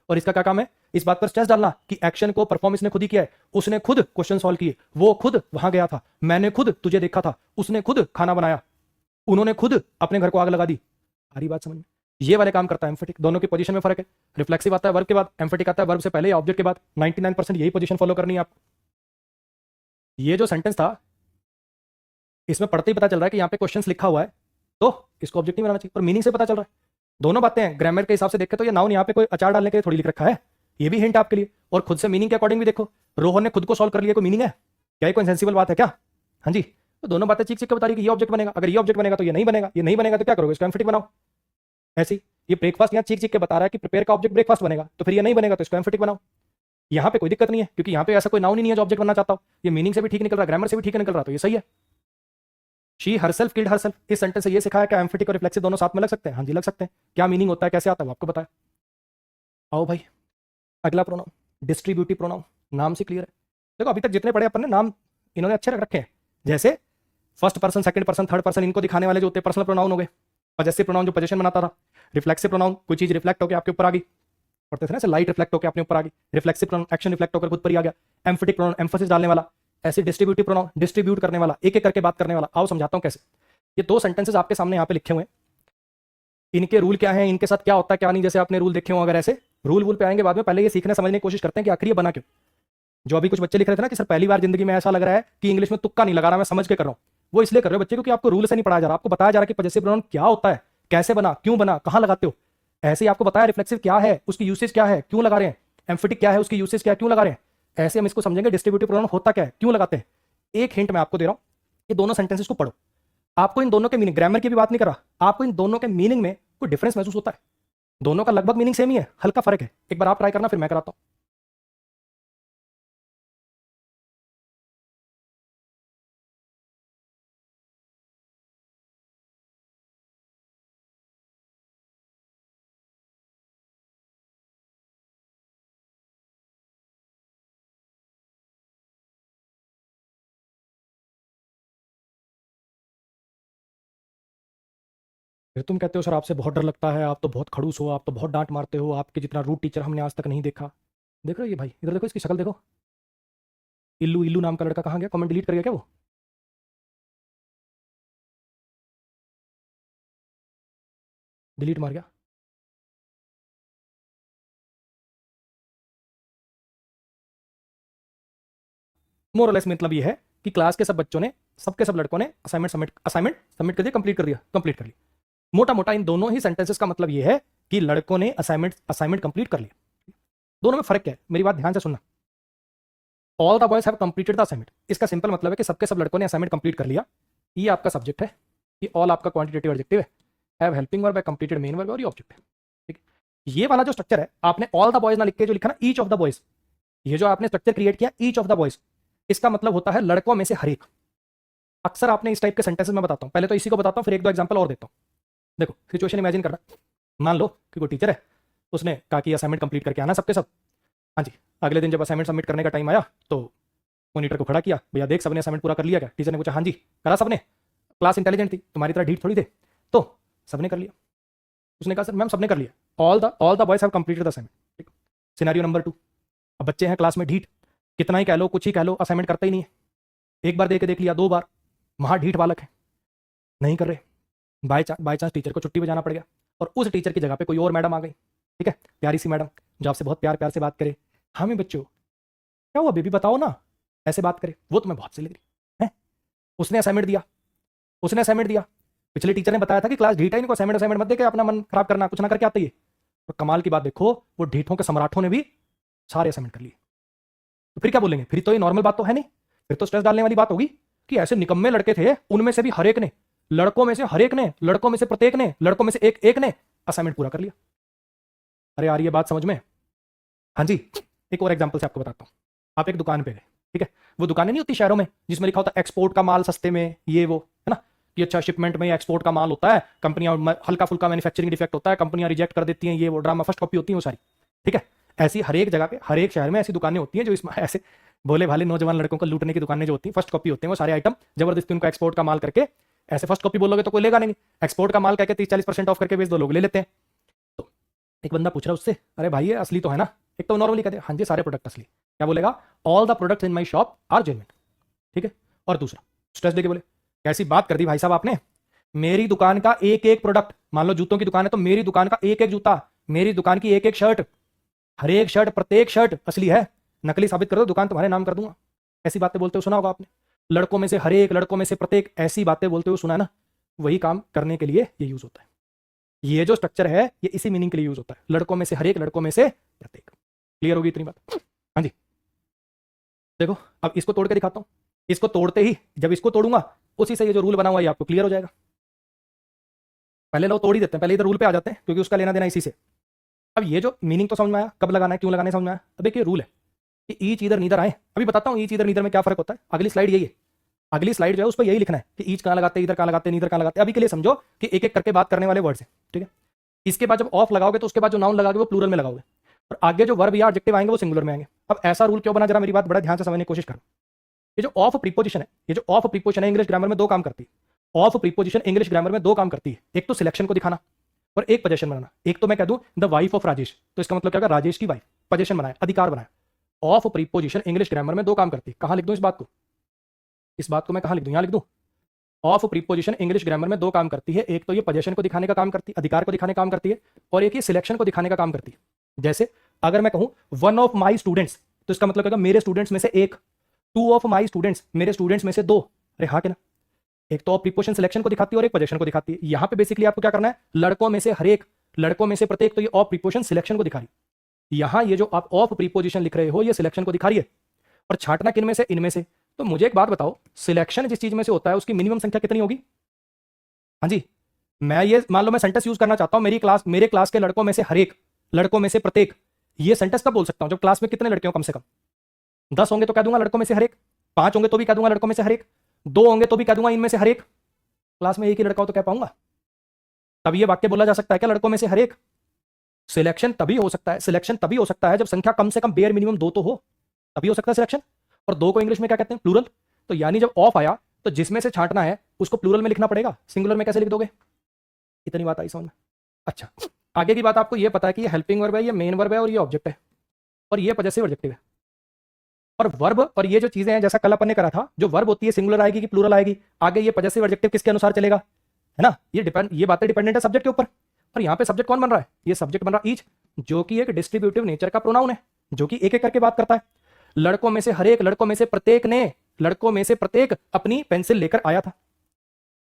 और इसका क्या काम है? इस बात पर स्ट्रेस डालना कि एक्शन को परफॉर्म इसने खुद ही किया है। उसने खुद क्वेश्चन सॉल्व किए, वो खुद वहां गया था, मैंने खुद तुझे देखा था, उसने खुद खाना बनाया, उन्होंने खुद अपने घर को आग लगा दी। सारी बात समझ में? ये वाले काम करता है एम्फेटिक। दोनों की पोजीशन में फर्क है। रिफ्लेक्सिव आता है वर्ब के बाद, एम्फेटिक आता है वर्ब से पहले या ऑब्जेक्ट के बाद। 99% यही पोजीशन फॉलो करनी है आपको। ये जो सेंटेंस था इसमें पढ़ते ही पता चल रहा है कि यहाँ पे क्वेश्चंस लिखा हुआ है तो इसको ऑब्जेक्ट नहीं बनाना चाहिए, और मीनिंग से पता चल रहा है। दोनों बातें हैं। ग्रामर के हिसाब से देखें तो ये नाउन यहाँ पे कोई अचार डालने के लिए थोड़ी लिख रखा है, ये भी हिंट आपके लिए। और खुद से मीनिंग के अकॉर्डिंग भी देखो, रोहन ने खुद को सॉल्व कर लिया, कोई मीनिंग है क्या? कोई सेंसिबल बात है क्या? हाँ जी, तो दोनों बातें चीख चीख के बता रही कि ये ऑब्जेक्ट बनेगा, अगर ये ऑब्जेक्ट बनेगा तो ये नहीं बनेगा, ये नहीं बनेगा तो क्या करोगे? इसको एम्फेटिक बनाओ। ऐसे ही ये ब्रेकफास्ट यहाँ चीख चीख के बता रहा है कि प्रिपेयर का ऑब्जेक्ट ब्रेकफास्ट बनेगा, तो फिर ये नहीं बनेगा तो इसको एम्फेटिक बनाओ। यहाँ पे कोई दिक्कत नहीं है क्योंकि यहाँ पे ऐसा कोई नाउन ही नहीं है जो ऑब्जेक्ट बनना चाहता हो। ये मीनिंग से भी ठीक निकल रहा है, ग्रामर से भी ठीक निकल रहा है, तो ये सही है। शी हरसेल्फ किल्ड हरसेल्फ, इस सेंटेंस से ये सिखाया कि एम्फेटिक और रिफ्लेक्सिव दोनों साथ में लग सकते हैं। हाँ जी लग सकते हैं। क्या मीनिंग होता है, कैसे आता है, वो आपको बताया। आओ भाई, अगला प्रोनाउन डिस्ट्रीब्यूटिव प्रोनाउन। नाम से क्लियर है। देखो अभी तक जितने पढ़े अपन ने नाम इन्होंने अच्छे रख रखे हैं, जैसे first person, second person, third person, इनको दिखाने वाले जो होते हैं पर्सनल प्रोनाउन हो गए। पजेसिव प्रोनाउन जो पोजीशन बनाता था। रिफ्लेक्सिव प्रोनाउन कोई चीज रिफ्लेक्ट होकर आपके ऊपर आ गई, पढ़ते थे ना, लाइट रिफ्लेक्ट होकर अपने ऊपर आ गई। रिफ्लेक्सिव प्रोनाउन एक्शन रिफ्लेक्ट होकर खुद पर ही आ गया। एम्फेटिक प्रोनाउन एम्फोसिस डालने वाला। ऐसे डिस्ट्रीब्यूटिव प्रोनाउन डिस्ट्रीब्यूट करने वाला, एक एक करके बात करने वाला। आओ समझाता हूं कैसे। ये दो सेंटेंसेस आपके सामने यहाँ पे लिखे हुए हैं, इनके रूल क्या है, इनके साथ क्या होता है क्या नहीं, जैसे आपने रूल देखे हो। अगर ऐसे रूल पे आएंगे बाद में, पहले ये सीखने समझने की कोशिश करते हैं कि आखिर ये बना क्यों। जो अभी कुछ बच्चे लिख रहे थे ना कि सर पहली बार जिंदगी में ऐसा लग रहा है कि इंग्लिश में तुक्का नहीं लगा रहा, मैं समझ के कर रहा हूं, वो इसलिए कर रहे हो बच्चे क्योंकि आपको रूल से नहीं पढ़ाया जा रहा, आपको बताया जा रहा है कि पजेसिव प्रोनाउन क्या होता है, कैसे बना, क्यों बना, कहां लगाते हो। ऐसे ही आपको बताया रिफ्लेक्सिव क्या है, उसकी यूसेज क्या है, क्यों लगा रहे हैं। एम्फेटिक क्या है, उसकी यूसेज क्या है, क्यों लगा रहे हैं। ऐसे हम इसको समझेंगे डिस्ट्रीब्यूटिव प्रोनाउन होता क्या है, क्यों लगाते हैं। एक हिंट मैं आपको दे रहा हूं, ये दोनों सेंटेंसेस को पढ़ो। आपको इन दोनों के मीनिंग, ग्रामर की भी बात नहीं कर रहा, आपको इन दोनों के मीनिंग में कोई डिफरेंस महसूस होता है? दोनों का लगभग मीनिंग सेम ही है, हल्का फर्क है। एक बार आप ट्राई करना, फिर मैं कराता हूं। फिर तुम कहते हो सर आपसे बहुत डर लगता है, आप तो बहुत खड़ूस हो, आप तो बहुत डांट मारते हो, आपके जितना रूड टीचर हमने आज तक नहीं देखा। देख रहे हो ये भाई, इधर देखो, इसकी शक्ल देखो। इल्लू इल्लू नाम का लड़का कहाँ गया? कमेंट डिलीट कर गया क्या वो? डिलीट मार गया। मोर और लेस मतलब ये है कि क्लास के सब बच्चों ने, सबके सब लड़कों ने असाइनमेंट सबमिट कर दिया, कंप्लीट कर दिया, कंप्लीट कर लिया। मोटा मोटा इन दोनों ही सेंटेंसेस का मतलब ये है कि लड़कों ने असाइनमेंट कंप्लीट कर लिया। दोनों में फर्क क्या है, मेरी बात ध्यान से सुनना। All the boys have completed the assignment, इसका सिंपल मतलब है कि सबके सब लड़कों ने असाइनमेंट कंप्लीट कर लिया। ये आपका सब्जेक्ट है, ये ऑल आपका क्वांटिटेटिव एडजेक्टिव है, हैव हेल्पिंग वर्ब है, कंप्लीटेड मेन वर्ब और ये ऑब्जेक्ट है। ठीक है, ये वाला जो स्ट्रक्चर है, आपने ऑल द बॉयज ना लिख के जो लिखा ना ईच ऑफ द बॉयज, ये जो आपने स्ट्रक्चर क्रिएट किया ईच ऑफ द बॉयज, इसका मतलब होता है लड़कों में से हर एक। अक्सर आपने इस टाइप के सेंटेंसेस में बताता हूं, पहले तो इसी को बताता हूं, फिर एक दो एग्जांपल और देता हूं। देखो सिचुएशन इमेजिन करना, मान लो कि कोई टीचर है, उसने कहा कि असाइनमेंट कंप्लीट करके आना सबके सब। हाँ जी, अगले दिन जब असाइनमेंट सबमिट करने का टाइम आया तो मॉनिटर को खड़ा किया, भैया देख सबने असाइनमेंट पूरा कर लिया क्या? टीचर ने पूछा हाँ जी करा सबने, क्लास इंटेलिजेंट थी, तुम्हारी तरह ढीठ थोड़ी थे, तो सबने कर लिया। उसने कहा सर मैम सबने कर लिया, all the boys have completed the assignment. ठीक, सिनेरियो नंबर 2, अब बच्चे हैं क्लास में ढीठ, कितना ही कह लो कुछ ही कह लो असाइनमेंट करता ही नहीं है, एक बार दे के देख लिया, 2 बार, वहाँ ढीठ बालक है, नहीं कर रहे, बाई चांस टीचर को छुट्टी पे जाना पड़ गया, और उस टीचर की जगह पे कोई और मैडम आ गई, ठीक है, प्यारी सी मैडम जो आपसे बहुत प्यार प्यार से बात करे, हाँ मैं बच्चों क्या हुआ बेबी बताओ ना, ऐसे बात करे, वो तुम्हें बहुत सही लग रही है। उसने असाइनमेंट दिया, उसने असाइनमेंट दिया, पिछले टीचर ने बताया था कि क्लास ढीठ है, इनको असाइनमेंट असाइनमेंट मत देके अपना मन खराब करना, कुछ ना करके आते ही। और कमाल की बात देखो, वो ढीठों के सम्राटों ने भी सारे असाइनमेंट कर लिए, तो फिर क्या बोलेंगे? फिर तो ये नॉर्मल बात तो है नहीं, फिर तो स्ट्रेस डालने वाली बात होगी कि ऐसे निकम्मे लड़के थे, उनमें से भी हर एक ने, लड़कों में से हर एक ने, लड़कों में से प्रत्येक ने, लड़कों में से एक एक ने असाइनमेंट पूरा कर लिया। अरे यार ये बात समझ में? हाँ जी, एक और एग्जांपल से आपको बताता हूँ। आप एक दुकान पे गए, ठीक है, वो दुकानें नहीं होती शहरों में जिसमें लिखा होता है एक्सपोर्ट का माल सस्ते में, ये वो है ना, कि अच्छा शिपमेंट में एक्सपोर्ट का माल होता है, कंपनियां हल्का फुल्का मैन्युफैक्चरिंग डिफेक्ट होता है, कंपनियां रिजेक्ट कर देती हैं, ये वो ड्रामा, फर्स्ट कॉपी होती है वो सारी, ठीक है। ऐसी हर एक जगह पे, हर एक शहर में ऐसी दुकानें होती हैं जो इसमें ऐसे भोले भाले नौजवान लड़कों को लूटने की दुकानें जो होती हैं, फर्स्ट कॉपी होते हैं वो सारे आइटम, जबरदस्ती उनको एक्सपोर्ट का माल करके, ऐसे फर्स्ट कॉपी बोलोगे तो कोई लेगा नहीं, एक्सपोर्ट का माल कहकर 30-40% ऑफ करके बेच दो, लोग ले लेते हैं। तो एक बंदा पूछ रहा है उससे, अरे भाई ये असली तो है ना? एक तो नॉर्मली कहते हैं हाँ जी सारे प्रोडक्ट असली, क्या बोलेगा? All the products in my shop are genuine, ठीक है। और दूसरा स्ट्रेस देके बोले, कैसी बात कर दी भाई साहब आपने, मेरी दुकान का एक एक प्रोडक्ट, मान लो जूतों की दुकान है तो मेरी दुकान का एक एक जूता, मेरी दुकान की एक एक शर्ट, हर एक शर्ट प्रत्येक शर्ट असली है, नकली साबित कर दो दुकान तुम्हारे नाम कर दूंगा। ऐसी बातें बोलते हुए सुना होगा आपने, लड़कों में से हर एक, लड़कों में से प्रत्येक, ऐसी बातें बोलते हुए सुना है ना, वही काम करने के लिए ये यूज होता है। ये जो स्ट्रक्चर है ये इसी मीनिंग के लिए यूज होता है, लड़कों में से हर एक, लड़कों में से प्रत्येक। क्लियर होगी इतनी बात? हाँ जी, देखो अब इसको तोड़ के दिखाता हूं, इसको तोड़ते ही, जब इसको तोड़ूंगा उसी से ये जो रूल बना हुआ है आपको क्लियर हो जाएगा। पहले लोग तोड़ ही देते हैं, पहले इधर रूल पे आ जाते हैं क्योंकि उसका लेना देना इसी से। अब ये जो मीनिंग तो समझ में आया, कब लगाना है क्यों लगाना है समझ में आया। अब एक ये रूल है कि ईच इधर नीदर आए, अभी बताता हूँ ईच इधर नीदर में क्या फर्क होता है। अगली स्लाइड यही है, अगली स्लाइड जो है उस पर यही लिखना है कि ईच कहाँ लगाते हैं, इधर कहाँ लगाते हैं, नीदर कहाँ लगाते हैं। अभी के लिए समझो कि एक एक करके बात करने वाले वर्ड्स हैं, ठीक है। इसके बाद जब ऑफ लगाओगे तो उसके बाद जो नाउन लगाओगे वो प्लूरल में लगाओगे, और आगे जो वर्ब या एडजेक्टिव आएंगे वो सिंगुलर में आएंगे। अब ऐसा रूल क्यों बना, जरा मेरी बात बड़ा ध्यान से समझने की कोशिश करो। ये जो ऑफ प्रीपोजिशन है, ये जो ऑफ प्रीपोजिशन है इंग्लिश ग्रामर में दो काम करती है। ऑफ प्रीपोजिशन इंग्लिश ग्रामर में दो काम करती है, एक तो सिलेक्शन को दिखाना और एक पोजीशन बनाना। एक तो मैं कह दूं द वाइफ ऑफ राजेश, तो इसका मतलब क्या होगा, राजेश की वाइफ, पोजीशन बनाया, अधिकार बनाया। ऑफ प्रीपोजिशन इंग्लिश ग्रामर में दो काम करती है, कहां लिख दूं इस बात को, इस बात को मैं कहां लिख दूं, यहां लिख दूं। ऑफ प्रीपोजिशन इंग्लिश ग्रामर में दो काम करती है, एक तो ये पोजीशन को दिखाने का काम करती है, अधिकार को दिखाने का काम करती है, और एक ये सिलेक्शन को दिखाने का काम करती है। जैसे अगर मैं कहूं वन ऑफ माई स्टूडेंट्स, तो इसका मतलब क्या, मेरे स्टूडेंट्स में से एक। टू ऑफ माई स्टूडेंट्स, मेरे स्टूडेंट्स में से दो। अरे हाँ क्या ना, एक तो प्रीपोजिशन सिलेक्शन को दिखाती है और एक पोजीशन को दिखाती है। यहां पे बेसिकली आपको क्या करना है, लड़कों में से हर एक, लड़कों में से प्रत्येक, तो ये ऑफ प्रीपोजिशन सिलेक्शन को दिखा रही है। यहां ये जो आप ऑफ प्रीपोजिशन लिख रहे हो ये सिलेक्शन को दिखा रही है, और छांटना किन में से, इनमें से। तो मुझे एक बात बताओ, सिलेक्शन जिस चीज में से होता है उसकी मिनिमम संख्या कितनी होगी? हाँ जी, मैं ये मान लो मैं सेंटेंस यूज करना चाहता हूं, मेरे क्लास के लड़कों में से हर एक, लड़कों में से प्रत्येक। ये सेंटेंस कब बोल सकता हूं, जब क्लास में कितने लड़के हो, कम से कम 10 होंगे तो कह दूंगा लड़कों में से हर एक, 5 होंगे तो भी कह दूंगा लड़कों में से हर एक, 2 होंगे तो भी कह दूंगा इनमें से हर एक। क्लास में एक ही लड़का हो तो कह पाऊंगा? तब ये वाक्य बोला जा सकता है क्या, लड़कों में से हर एक? सिलेक्शन तभी हो सकता है, सिलेक्शन तभी हो सकता है जब संख्या कम से कम बेयर मिनिमम 2 तो हो, तभी हो सकता है सिलेक्शन। और 2 को इंग्लिश में क्या कहते हैं, प्लूरल। तो यानी जब ऑफ आया तो जिसमें से छांटना है उसको प्लूरल में लिखना पड़ेगा, सिंगुलर में कैसे लिख दोगे? इतनी बात आई समझ में? अच्छा, आगे की बात आपको ये पता है कि ये हेल्पिंग वर्ब है, ये मेन वर्ब है, और ये ऑब्जेक्ट है, और ये पॉजेसिव एडजेक्टिव है। और वर्ब और ये जो चीजें हैं, जैसा कल अपन ने करा था, जो वर्ब होती है सिंगुलर आएगी कि प्लूरल आएगी, आगे ये पॉजेसिव एडजेक्टिव किसके अनुसार चलेगा, है ना। ये बातें डिपेंडेंट है सब्जेक्ट के ऊपर। और यहाँ पे सब्जेक्ट कौन बन रहा है, ये सब्जेक्ट बन रहा है ईच, जो कि एक डिस्ट्रीब्यूटिव नेचर का प्रोनाउन है, जो कि एक एक करके बात करता है। लड़कों में से हर एक, लड़कों में से प्रत्येक ने, लड़कों में से प्रत्येक अपनी पेंसिल लेकर आया था।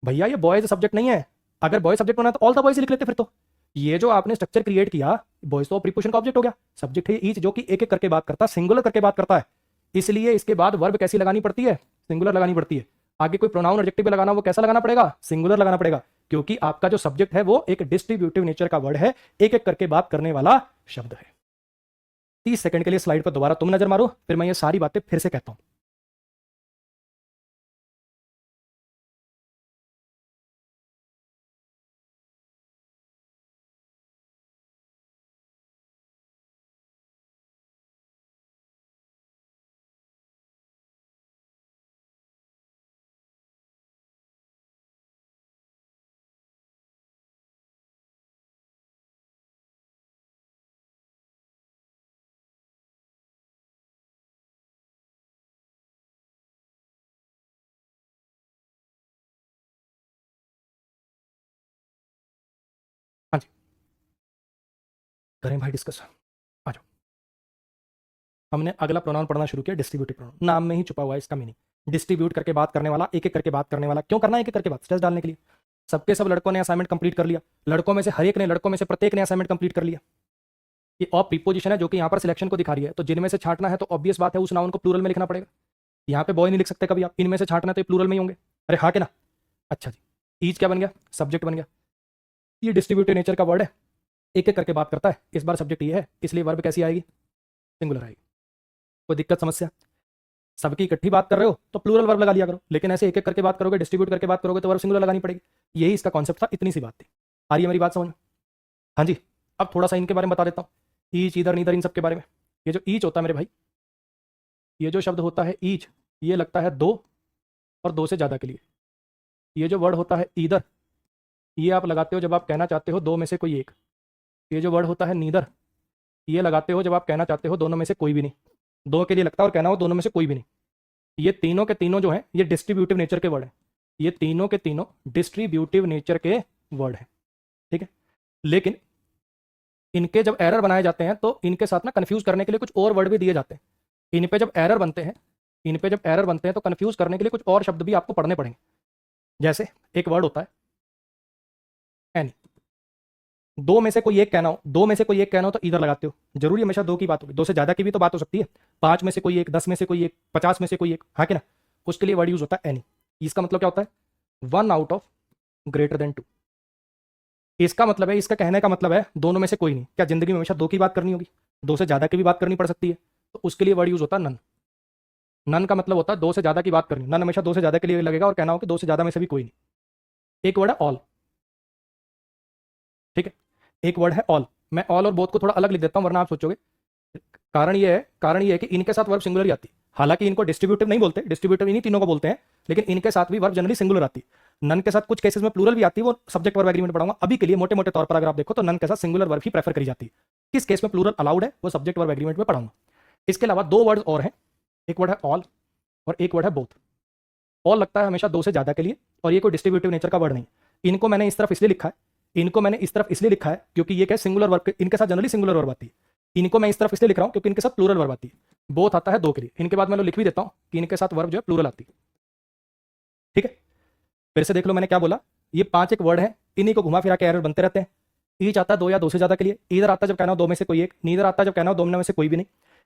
भैया ये बॉयज सब्जेक्ट नहीं है, अगर बॉयज सब्जेक्ट होना तो ऑल द बॉयज लिख लेते फिर तो। ये जो आपने स्ट्रक्चर क्रिएट किया, बॉयज तो प्रीपोजिशन का ऑब्जेक्ट हो गया, सब्जेक्ट है ईच, जो कि एक एक करके बात करता है, सिंगुलर करके बात करता है। इसलिए इसके बाद वर्ब कैसी लगानी पड़ती है, सिंगुलर लगानी पड़ती है। आगे कोई प्रोनाउन एडजेक्टिव पे लगाना, वो कैसा लगाना पड़ेगा, सिंगुलर लगाना पड़ेगा, क्योंकि आपका जो सब्जेक्ट है वो एक डिस्ट्रीब्यूटिव नेचर का वर्ड है, एक एक करके बात करने वाला शब्द है। 30 सेकंड के लिए स्लाइड पर दोबारा तुम नजर मारो, फिर मैं ये सारी बातें फिर से कहता हूं। करें भाई डिस्कस। आ जाओ। हमने अगला प्रोनाउन पढ़ना शुरू किया, डिस्ट्रीब्यूटिव प्रोनाउन। नाम में ही छुपा हुआ है इसका मीनिंग। डिस्ट्रीब्यूट करके बात करने वाला, एक एक करके बात करने वाला। क्यों करना है एक एक करके बात? स्ट्रेस डालने के लिए। सबके सब लड़कों ने असाइनमेंट कंप्लीट कर लिया, लड़कों में से हर एक ने, लड़कों में से प्रत्येक ने असाइनमेंट कंप्लीट कर लिया। ये ऑफ प्रीपोजिशन है जो कि यहाँ पर सिलेक्शन को दिखा रही है, तो जिनमें से छांटना है तो ऑब्वियस बात है उस नाउन को प्लूरल में लिखना पड़ेगा। यहाँ पे बॉय नहीं लिख सकते कभी आप, इनमें से छांटना तो ये प्लूरल में ही होंगे। अरे हाँ के ना? अच्छा जी। ईच क्या बन गया? सब्जेक्ट बन गया। ये डिस्ट्रीब्यूटिव नेचर का वर्ड है, एक एक करके बात करता है। इस बार सब्जेक्ट ये है, इसलिए वर्ब कैसी आएगी? सिंगुलर आएगी। कोई दिक्कत समस्या? सबकी इकट्ठी बात कर रहे हो तो प्लूरल वर्ब लगा लिया करो, लेकिन ऐसे एक एक करके बात करोगे, डिस्ट्रीब्यूट करके बात करोगे तो वर्ब सिंगुलर लगानी पड़ेगी। यही इसका कॉन्सेप्ट था, इतनी सी बात थी। आ रही है मेरी बात समझ में? हाँ जी। अब थोड़ा सा इनके बारे में बता देता हूँ, ईच, इधर, नीदर, इन सब के बारे में। ये जो ईच होता है मेरे भाई, ये जो शब्द होता है ईच, ये लगता है दो और दो से ज़्यादा के लिए। ये जो वर्ड होता है ईदर, ये आप लगाते हो जब आप कहना चाहते हो दो में से कोई एक। ये जो वर्ड होता है नीदर, ये लगाते हो जब आप कहना चाहते हो दोनों में से कोई भी नहीं। दो के लिए लगता है और कहना हो दोनों में से कोई भी नहीं। ये तीनों के तीनों जो हैं ये डिस्ट्रीब्यूटिव नेचर के वर्ड हैं। ये तीनों के तीनों डिस्ट्रीब्यूटिव नेचर के वर्ड हैं, ठीक है। लेकिन इनके जब एरर बनाए जाते हैं तो इनके साथ ना कंफ्यूज करने के लिए कुछ और वर्ड भी दिए जाते हैं। इन पे जब एरर बनते हैं, इन पे जब एरर बनते हैं तो कंफ्यूज करने के लिए कुछ और शब्द भी आपको पढ़ने पड़ेंगे। जैसे एक वर्ड होता है एनी, दो में से कोई एक कहना हो, दो में से कोई एक कहना हो तो इधर लगाते हो। जरूरी हमेशा दो की बात होगी? दो से ज्यादा की भी तो बात हो सकती है। पांच में से कोई एक, 10 में से कोई एक, 50 में से कोई एक, हाँ कि ना? उसके लिए वर्ड यूज होता है एनी। इसका मतलब क्या होता है? One out of greater than two. इसका मतलब है, इसका कहने का मतलब है दोनों में से कोई नहीं। क्या जिंदगी में हमेशा दो की बात करनी होगी? दो से ज्यादा की भी बात करनी पड़ सकती है, तो उसके लिए वर्ड यूज होता है नन। नन का मतलब होता है दो से ज्यादा की बात करनी। नन हमेशा दो से ज्यादा के लिए लगेगा और कहना हो कि दो से ज्यादा में से भी कोई नहीं। एक वर्ड है ऑल, ठीक है। एक वर्ड है ऑल। मैं ऑल और बोथ को थोड़ा अलग लिख देता हूं वरना आप सोचोगे। कारण ये है कि इनके साथ वर्ब सिंगुलर ही आती है। हालांकि इनको डिस्ट्रीब्यूटिव नहीं बोलते, डिस्ट्रीब्यूटिव इन्हीं तीनों को बोलते हैं, लेकिन इनके साथ भी वर्ब जनरली सिंगुलर आती है। नन के साथ कुछ केसेस में प्लूरल भी आती है, वो सब्जेक्ट वर्ब एग्रीमेंट पढ़ाऊंगा। अभी के लिए मोटे मोटे तौर पर अगर आप देखो तो नन के साथ सिंगुलर वर्ब ही प्रेफर करी जाती है। किस केस में प्लूरल अलाउड है वो सब्जेक्ट वर्ब एग्रीमेंट में पढ़ाऊंगा। इसके अलावा दो वर्ड और हैं, एक वर्ड है ऑल और एक वर्ड है बोथ। ऑल लगता है हमेशा दो से ज्यादा के लिए और ये कोई डिस्ट्रीब्यूटिव नेचर का वर्ड नहीं। इनको मैंने इस तरफ इसलिए लिखा है, इनको मैंने इस तरफ इसलिए लिखा है क्योंकि ये क्या सिंगुलर वर्ब, इनके साथ जनरली सिंगुलर वर्ब आती है। इनको मैं इस तरफ इसलिए लिख रहा हूं क्योंकि इनके साथ प्लूरल वर्ब आती है। बोथ आता है दो के लिए। इनके बाद मैं लिख भी देता हूं कि इनके साथ वर्ब जो है प्लूरल आती है, ठीक है। फिर से देख लो मैंने क्या बोला। ये पांच एक वर्ड है, इन्हीं को घुमा फिरा के एरर बनते रहते हैं। ईच आता है दो या दो से ज्यादा के लिए, इधर आता है जब कहना हो दो में से कोई एक, नीदर आता है जब कहना हो दो में से कोई भी नहीं,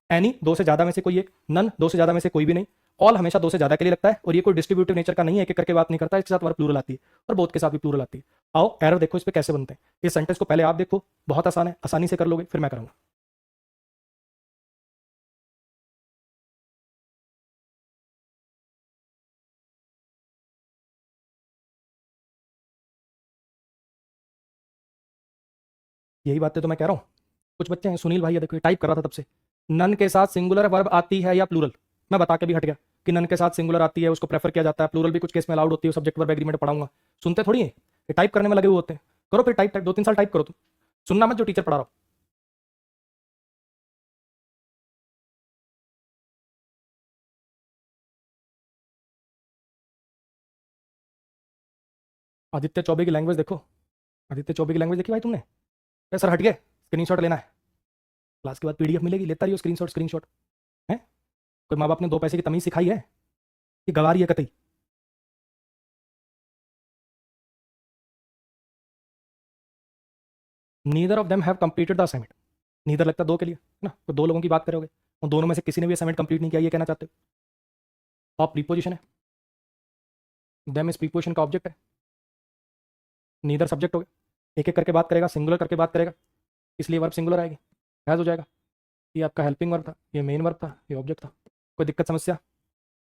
एनी दो से ज्यादा में से कोई एक, नन दो से ज्यादा में से कोई भी नहीं, ऑल हमेशा दो से ज्यादा के लिए लगता है और ये कोई डिस्ट्रीब्यूटिव नेचर का नहीं है, एक एक करके बात नहीं करता है। इसके साथ वर्ब प्लूरल आती है और बोथ के साथ भी प्लूरल आती है। आओ एरर देखो इस पे कैसे बनते हैं। इस सेंटेंस को पहले आप देखो, बहुत आसान है, आसानी से कर लोगे, फिर मैं करूंगा। यही बातें तो मैं कह रहा हूँ। कुछ बच्चे हैं, सुनील भाई है देखो, टाइप कर रहा था तब से, नन के साथ सिंगुलर वर्ब आती है या प्लूरल। मैं बता के भी हट गया कि नन के साथ सिंगुलर आती है, उसको प्रेफर किया जाता है। प्लूरल भी कुछ केस में अलाउड होती है, सब्जेक्ट वर्ब एग्रीमेंट पढ़ाऊंगा। सुनते थोड़ी है, ये टाइप करने में लगे हुए होते हैं। करो फिर टाइप, टाइप 2-3 साल टाइप करो तुम, सुनना मत जो टीचर पढ़ा रहा हो। आदित्य चौबे की लैंग्वेज देखो, आदित्य चौबे की लैंग्वेज देखी भाई तुमने? सर हट गए, स्क्रीनशॉट लेना है, क्लास के बाद पीडीएफ मिलेगी, लेता रहिए स्क्रीनशॉट। स्क्रीनशॉट है? कोई माँ बाप ने दो पैसे की तमीज सिखाई है कि गवार है कतई? Neither of them have completed the assignment. Neither लगता है दो के लिए ना, तो दो लोगों की बात करोगे, उन दोनों में से किसी ने भी असाइनमेंट कंप्लीट नहीं किया, ये कहना चाहते हो। ऑफ प्रीपोजिशन है, देम इज प्रीपोजिशन का ऑब्जेक्ट है, नीदर सब्जेक्ट हो गया। एक एक करके बात करेगा, सिंगुलर करके बात करेगा, इसलिए वर्ब सिंगुलर आएगी, हैज हो जाएगा। ये आपका हेल्पिंग वर्ब था, ये मेन वर्ब था, ये ऑब्जेक्ट था। कोई दिक्कत समस्या?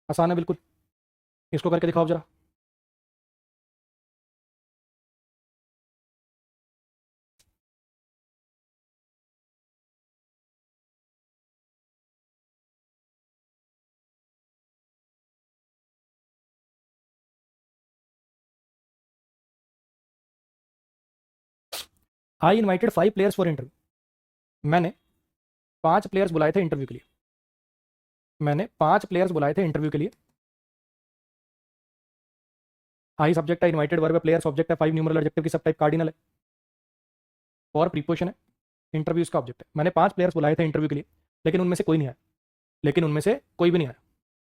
आसान है बिल्कुल। इसको करके दिखाओ जरा। I invited 5 players for interview. मैंने 5 प्लेयर्स बुलाए थे इंटरव्यू के लिए। मैंने 5 प्लेयर्स बुलाए थे इंटरव्यू के लिए। आई सब्जेक्ट है, इन्वाइटेड वर्ब है, प्लेयर्स ऑब्जेक्ट है, 5 न्यूमरल एडजेक्टिव की सब टाइप कार्डिनल है, और प्रीपोजिशन है। इंटरव्यू इसका ऑब्जेक्ट है। मैंने 5 प्लेयर्स बुलाए थे इंटरव्यू के लिए, लेकिन उनमें से कोई नहीं आया, लेकिन उनमें से कोई भी नहीं आया।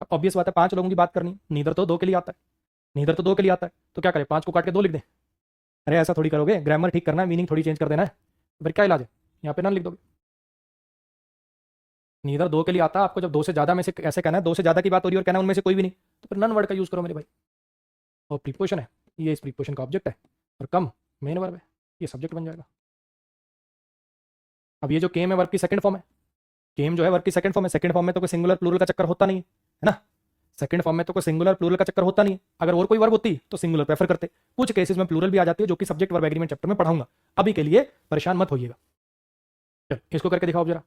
अब ऑब्वियस बात है 5 लोगों की बात करनी, नीदर तो 2 के लिए आता है, नीदर तो 2 के लिए आता है, तो क्या करें 5 को काट के 2 लिख दें? अरे ऐसा थोड़ी करोगे, ग्रामर ठीक करना है, मीनिंग थोड़ी चेंज कर देना है, तो फिर क्या इलाज है, यहाँ पे नन लिख दोगे। नीदर 2 के लिए आता है, आपको जब 2 से ज़्यादा में से ऐसे कहना है, 2 से ज़्यादा की बात हो रही है और कहना है उनमें से कोई भी नहीं, तो फिर नन वर्ड का यूज़ करो मेरे भाई। और प्रीपोजिशन है, ये इस प्रीपोजिशन का ऑब्जेक्ट है, और कम मेन वर्ब है, ये सब्जेक्ट बन जाएगा। अब ये जो केम है वर्ब की सेकंड फॉर्म है, केम जो है वर्ब की सेकंड फॉर्म है, सेकंड फॉर्म में तो कोई सिंगुलर प्लूरल का चक्कर होता नहीं है ना, सेकंड फॉर्म में तो कोई सिंगुलर प्लूरल का चक्कर होता नहीं है। अगर और कोई वर्ब होती तो सिंगुलर प्रेफर करते, कुछ केसेस में प्लूरल भी आ जाती है, जो कि सब्जेक्ट वर्ब एग्रीमेंट चैप्टर में पढ़ाऊंगा, अभी के लिए परेशान मत होइएगा। चल इसको करके दिखाओ जरा।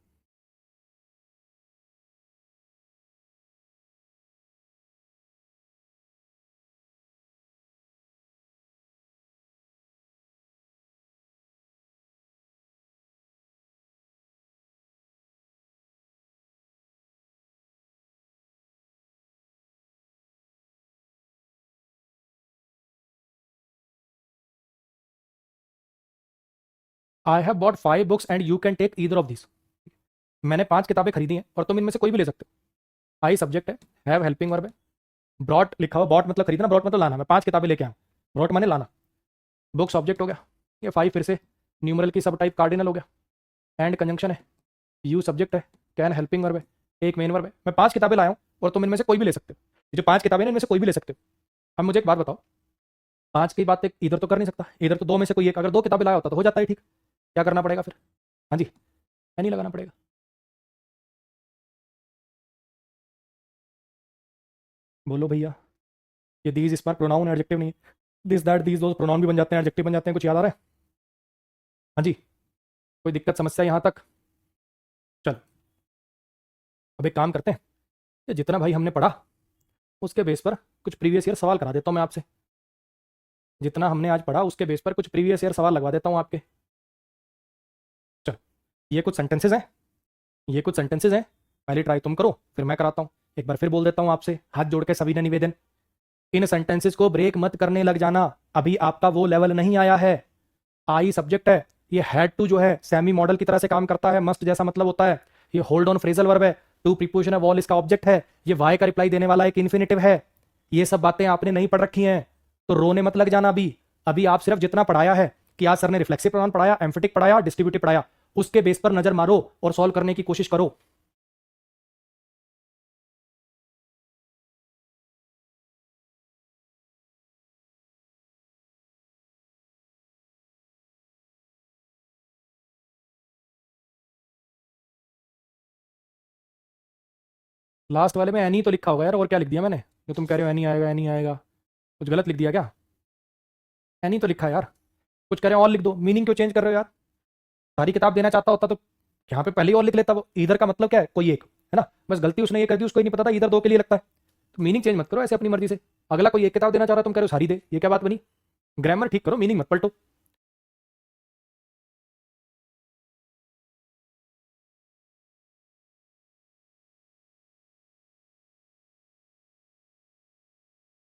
I have bought 5 books and you can take either of this. मैंने 5 किताबें खरीदी हैं और तुम इनमें से कोई भी ले सकते हो। आई सब्जेक्ट है, हैव हेल्पिंग वर्ब है, ब्रॉट लिखा हुआ, बॉट मतलब खरीदना, ब्रॉट मतलब लाना, मैं 5 किताबें लेके आया, ब्रॉट माने लाना, बुक्स ऑब्जेक्ट हो गया, ये 5 फिर से न्यूमरल की सब टाइप कार्डिनल हो गया, एंड कंजंक्शन है, यू सब्जेक्ट है, कैन हेल्पिंग वर्ब है, एक मेन वर्ब है। मैं 5 किताबें लाया हूँ और तुम इनमें से कोई भी ले सकते हो, ये जो 5 किताबें हैं इनमें से कोई भी ले सकते हो। अब मुझे एक बात बताओ, 5 की बात इधर तो कर नहीं सकता, इधर तो 2 में से कोई एक, अगर 2 किताबें लाया होता तो हो जाता है ठीक, क्या करना पड़ेगा फिर? हाँ जी, नहीं लगाना पड़ेगा। बोलो भैया, ये दीज इस पर प्रोनाउन एडजेक्टिव नहीं है, this that these those pronoun भी बन जाते हैं, एडजेक्टिव बन जाते हैं, कुछ याद आ रहा है? हाँ जी, कोई दिक्कत समस्या यहाँ तक? चल अब एक काम करते हैं, ये जितना भाई हमने पढ़ा उसके बेस पर कुछ प्रीवियस ईयर सवाल करा देता हूँ मैं आपसे, जितना हमने आज पढ़ा उसके बेस पर कुछ प्रीवियस ईयर सवाल लगवा देता हूँ आपके। चल ये कुछ सेंटेंसेज हैं, ये कुछ सेंटेंसेज हैं, पहले ट्राई तुम करो फिर मैं कराता हूँ। एक बार फिर बोल देता हूँ आपसे, हाथ जोड़ के सभी ने निवेदन, इन सेंटेंसेस को ब्रेक मत करने लग जाना, अभी आपका वो लेवल नहीं आया है। आई सब्जेक्ट है, ये हैड टू जो है सेमी मॉडल की तरह से काम करता है, मस्ट जैसा मतलब होता है, ये होल्ड ऑन फ्रेजल वर्ब है, टू प्रीपोजिशन है, वॉल इसका ऑब्जेक्ट है, ये वाई का रिप्लाई देने वाला एक इन्फिनेटिव है। ये सब बातें आपने नहीं पढ़ रखी हैं तो रोने मत लग जाना। अभी अभी आप सिर्फ जितना पढ़ाया है कि आज सर ने रिफ्लेक्सिव प्रोनाउन पढ़ाया, एम्फेटिक पढ़ाया, डिस्ट्रीब्यूटिव पढ़ाया, उसके बेस पर नजर मारो और सॉल्व करने की कोशिश करो। लास्ट वाले में एनी तो लिखा होगा यार, और क्या लिख दिया मैंने जो तुम कह रहे हो एनी आएगा एनी आएगा? कुछ गलत लिख दिया क्या? एनी तो लिखा है यार, कुछ कह रहे हो और लिख दो, मीनिंग क्यों चेंज कर रहे हो यार? सारी किताब देना चाहता होता तो यहाँ पे पहले ही और लिख लेता। वो इधर का मतलब क्या है, कोई एक है ना, बस गलती उसने ये कर दी, उसको ही नहीं पता था इधर 2 के लिए लगता है। तो मीनिंग चेंज मत करो ऐसे अपनी मर्जी से, अगला कोई एक किताब देना चाह रहा है तुम कह रहे हो सारी दे, ये क्या बात बनी? ग्रामर ठीक करो, मीनिंग मत पलटो।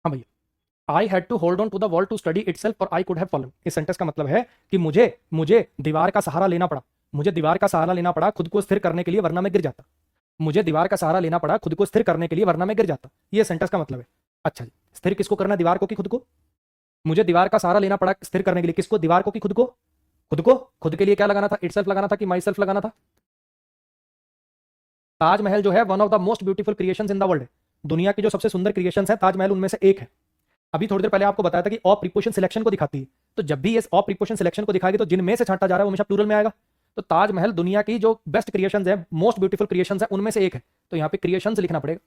हाँ भैया, I had to hold on to the wall to study itself और आई कुड हैव फॉलन। इस सेंटेंस का मतलब है कि मुझे मुझे दीवार का सहारा लेना पड़ा, मुझे दीवार का सहारा लेना पड़ा खुद को स्थिर करने के लिए, वरना मैं गिर जाता। मुझे दीवार का सहारा लेना पड़ा खुद को स्थिर करने के लिए, वरना मैं गिर जाता, ये सेंटेंस का मतलब है। अच्छा जी, स्थिर किसको करना, दीवार को कि खुद को? मुझे दीवार का सहारा लेना पड़ा स्थिर करने के लिए, किसको, दीवार को कि खुद को? खुद को। खुद के लिए क्या लगाना था, इटसेल्फ लगाना था कि माई सेल्फ लगाना था? ताजमहल जो है one of the most beautiful creations in the world है, दुनिया की जो सबसे सुंदर क्रिएशंस है ताजमहल उनमें से एक है। अभी थोड़ी देर पहले आपको बताया था कि ऑफ प्रीपोजिशन सिलेक्शन को दिखाती है, तो जब भी ये ऑफ प्रीपोजिशन सिलेक्शन को दिखाएगी तो जिनमें से छांटा जा रहा है वो हमेशा प्लूरल में आएगा। तो ताजमहल दुनिया की जो बेस्ट क्रिएशंस है, मोस्ट ब्यूटीफुल क्रिएशंस है, उनमें से एक है, तो यहाँ पे क्रिएशंस लिखना पड़ेगा।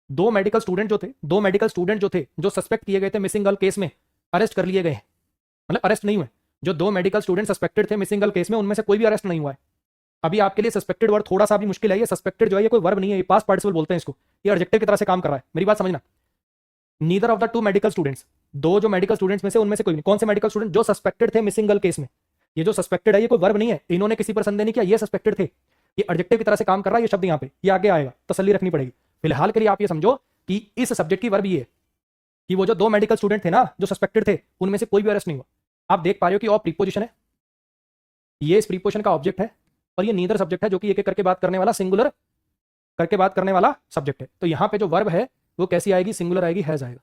2 मेडिकल स्टूडेंट जो थे, 2 मेडिकल स्टूडेंट जो थे, जो सस्पेक्ट किए गए थे मिसिंग गर्ल केस में, अरेस्ट कर लिए गए हैं, मतलब अरेस्ट नहीं हुए। जो 2 मेडिकल स्टूडेंट सस्पेक्टेड थे मिसिंग गर्ल केस में, उनमें से कोई भी अरेस्ट नहीं हुआ है। अभी आपके लिए सस्पेक्टेड वर्ड थोड़ा सा भी मुश्किल है, ये सस्पेक्टेड जो है ये कोई वर्ब नहीं है, ये पास्ट पार्टिसिपल बोलते हैं इसको, ये एडजेक्टिव की तरह से काम कर रहा है, मेरी बात समझना। Neither of the 2 medical students, 2 जो मेडिकल स्टूडेंट्स में से उनमें से कोई नहीं। कौन से मेडिकल स्टूडेंट? जो सस्पेक्टेड थे मिसिंग गर्ल केस में। ये जो सस्पेक्टेड है ये कोई वर्ब नहीं है, इन्होंने किसी पर संदेह नहीं किया, ये सस्पेक्टेड थे, ये एडजेक्टिव की तरह से काम कर रहा है, ये शब्द यहाँ पे ये आगे आएगा, तसल्ली रखनी पड़ेगी। फिलहाल के लिए आप ये समझो कि इस सब्जेक्ट की वर्ब ये है कि वो जो 2 मेडिकल स्टूडेंट थे ना जो सस्पेक्टेड थे, उनमें से कोई भी अरेस्ट नहीं हुआ। आप देख पा रहे हो कि ऑफ प्रीपोजिशन है, ये इस प्रीपोजिशन का ऑब्जेक्ट है और ये नीदर सब्जेक्ट है, जो कि एक एक करके बात करने वाला, सिंगुलर करके बात करने वाला सब्जेक्ट है। तो यहाँ पे जो वर्ब है वो कैसी आएगी, सिंगुलर आएगी, हैज आएगा।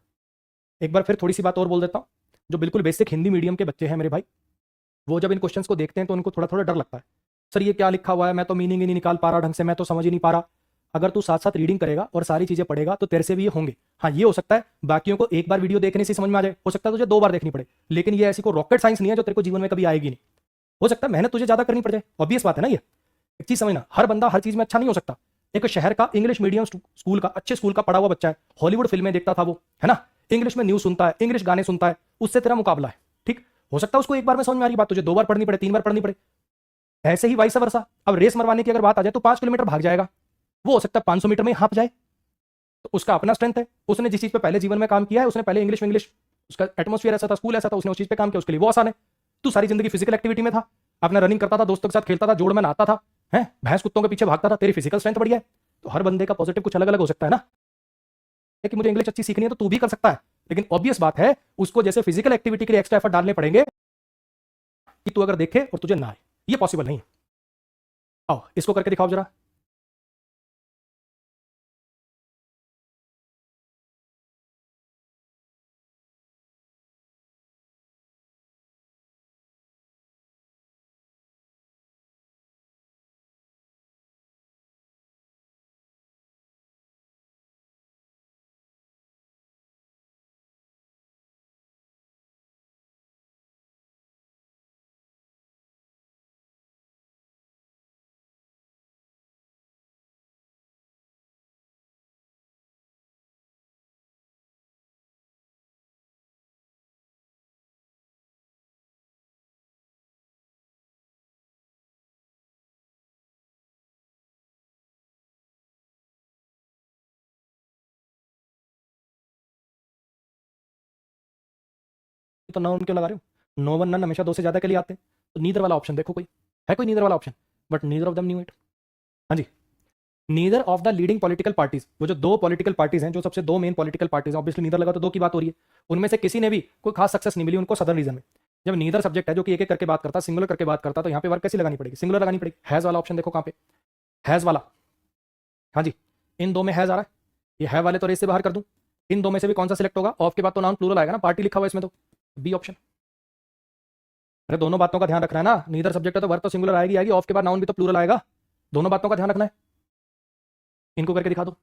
एक बार फिर थोड़ी सी बात और बोल देता हूँ। जो बिल्कुल बेसिक हिंदी मीडियम के बच्चे हैं मेरे भाई, वो जब इन क्वेश्चंस को देखते हैं तो उनको थोड़ा थोड़ा डर लगता है, सर ये क्या लिखा हुआ है, मैं तो मीनिंग ही नहीं निकाल पा रहा ढंग से, मैं तो समझ ही नहीं पा रहा। अगर तू साथ साथ रीडिंग करेगा और सारी चीजें पढ़ेगा तो तेरे से भी ये होंगे। हाँ, ये हो सकता है बाकियों को एक बार वीडियो देखने से समझ में आ जाए, हो सकता है तुझे 2 बार देखनी पड़े, लेकिन ये ऐसी कोई रॉकेट साइंस नहीं है जो तेरे को जीवन में कभी आएगी नहीं। हो सकता है मेहनत तुझे ज्यादा करनी पड़ जाए, ऑब्वियस बात है ना। ये एक चीज समझना, हर बंदा हर चीज में अच्छा नहीं हो सकता। एक शहर का इंग्लिश मीडियम स्कूल का, अच्छे स्कूल का पढ़ा हुआ बच्चा है, हॉलीवुड फिल्में देखता था वो, है ना, इंग्लिश में न्यूज सुनता है, इंग्लिश गाने सुनता है, उससे तेरा मुकाबला है, ठीक। हो सकता है उसको एक बार में समझ में आ रही बात तुझे 2 बार पढ़नी पड़े, 3 बार पढ़नी पड़े, ऐसे ही वाइस वर्सा। अब रेस मरवाने की अगर बात आ जाए तो 5 किलोमीटर भाग जाएगा, वो हो सकता है 500 मीटर में हाँप जाए, तो उसका अपना स्ट्रेंथ है। उसने जिस चीज पे पहले जीवन में काम किया है, उसने पहले इंग्लिश इंग्लिश, उसका एटमोस्फियर ऐसा था, स्कूल ऐसा था, उसने उस चीज पे काम किया, उसके लिए वो आसान है। तू सारी जिंदगी फिजिकल एक्टिविटी में था, अपना रनिंग करता था, दोस्तों के साथ खेलता था, जोड़ में नहाता था, है भैंस कुत्तों के पीछे भागता था, तेरी फिजिकल स्ट्रेंथ बढ़िया है। तो हर बंदे का पॉजिटिव कुछ अलग अलग हो सकता है ना, कि मुझे इंग्लिश अच्छी सीखनी है तो तू भी कर सकता है, लेकिन ऑब्वियस बात है उसको जैसे फिजिकल एक्टिविटी के लिए एक्स्ट्रा एफर्ट डालने पड़ेंगे कि तू अगर देखे और तुझे ना आए, ये पॉसिबल नहीं है। आओ इसको करके दिखाओ जरा। तो नाउन क्यों लगा रहे हो, नो वन नन हमेशा 2 से ज्यादा के लिए आते हैं, तो नीदर वाला ऑप्शन देखो, कोई है कोई नीदर वाला option, but neither of them knew it. हाँ जी, neither of the leading political parties, वो जो 2 पॉलिटिकल पार्टीज हैं, जो सबसे 2 मेन पॉलिटिकल पार्टीज हैं, ऑब्वियसली नीदर लगा तो 2 की बात हो रही है, उनमें से किसी ने भी कोई खास सक्सेस नहीं मिली उनको सदर्न रीजन में। जब नीदर सब्जेक्ट है जो कि एक एक करके बात करता, सिंगुलर करके बात करता, तो यहाँ पे वर्क कैसी लगानी पड़ेगी, सिंगुलर लगानी पड़ेगी। हैज वाला ऑप्शन देखो कहाँ पे, हैज वाला, हाँ जी, इन 2 में हैज आ रहा है, ये है वाले तो रेस से बाहर कर दूं। इन 2 में से भी कौन सा सिलेक्ट होगा, ऑफ के बाद तो नाउन प्लूरल आएगा ना, पार्टी लिखा हुआ है इसमें, तो बी ऑप्शन। अरे दोनों बातों का ध्यान रखना है ना, नीदर सब्जेक्ट है तो वर्ब तो सिंगुलर आएगी आएगी, ऑफ के बाद नाउन भी तो प्लूरल आएगा, दोनों बातों का ध्यान रखना है। इनको करके दिखा दो।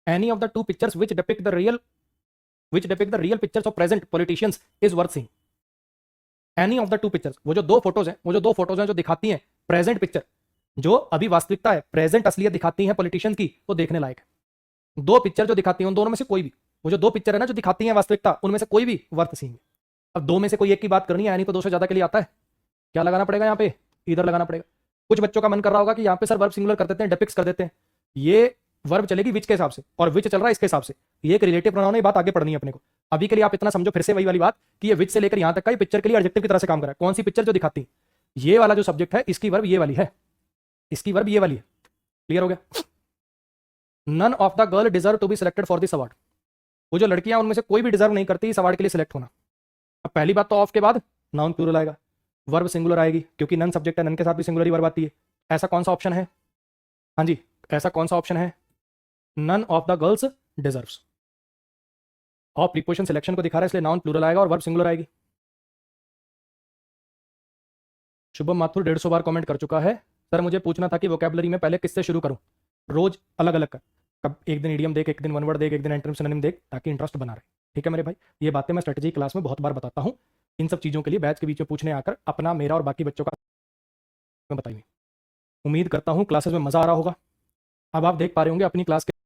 Any of the two pictures which depict the real pictures of present politicians is worth seeing. Any of the two pictures, वो जो 2 फोटोज हैं, वो जो 2 फोटोज हैं जो दिखाती हैं प्रेजेंट पिक्चर, जो अभी वास्तविकता है, प्रेजेंट असलियत दिखाती हैं पॉलिटिशियंस की, वो देखने लायक है। 2 पिक्चर जो दिखाती हैं उन दोनों में से कोई भी, वो जो 2 पिक्चर है ना जो दिखाती हैं वास्तविकता, उनमें से कोई भी वर्थ सीइंग है। अब 2 में से कोई एक की बात करनी है, नहीं तो 2 से ज्यादा के लिए आता है, क्या लगाना पड़ेगा यहाँ पे, इधर लगाना पड़ेगा। कुछ बच्चों का मन कर रहा होगा कि यहाँ पे सर वर्ब सिंगुलर कर देते हैं, डिपिक्ट्स कर देते हैं, ये वर्ब चलेगी विच के हिसाब से, और विच चल रहा है इसके हिसाब से, ये एक रिलेटिव प्रोनाउन है, बात आगे पढ़नी है अपने को। अभी के लिए आप इतना समझो फिर से वही वाली बात कि ये विच से लेकर यहां तक का ये पिक्चर के लिए एडजेक्टिव की तरह से काम कर रहा है। कौन सी पिक्चर जो दिखाती है, ये वाला जो सब्जेक्ट है इसकी वर्ब ये वाली है, इसकी वर्ब ये वाली है। क्लियर हो गया। None of the girl deserve to be selected for this award, वो जो लड़कियां उनमें से कोई भी डिजर्व नहीं करती इस अवार्ड के लिए सिलेक्ट होना। अब पहली बात तो ऑफ के बाद नाउन प्लूरल आएगा, वर्ब सिंगुलर आएगी, क्योंकि नन सब्जेक्ट है, नन के साथ भी सिंगुलर ही वर्ब आती है। ऐसा कौन सा ऑप्शन है, हाँ जी, ऐसा कौन सा ऑप्शन है, none of the girls deserves. और प्रीपोजिशन सिलेक्शन को दिखा रहा है इसलिए नाउन प्लूरल आएगा और वर्ब सिंगुलर आएगी। शुभम माथुर 150 बार कमेंट कर चुका है, सर मुझे पूछना था कि वोकैबुलरी में पहले किससे शुरू करूं, रोज अलग अलग कर, कब एक दिन इडियम देख, एक दिन वन वर्ड देख, एक दिन एंटोनिम सिनोनिम देख, ताकि इंटरेस्ट बना रहे। ठीक है मेरे भाई, ये बातें मैं स्ट्रेटेजी क्लास में बहुत बार बताता हूँ, इन सब चीज़ों के लिए बैच के बीच में पूछने आकर अपना, मेरा और बाकी बच्चों का मैं बताइए। उम्मीद करता हूँ क्लासेस में मज़ा आ रहा होगा। अब आप देख पा रहे होंगे अपनी क्लास के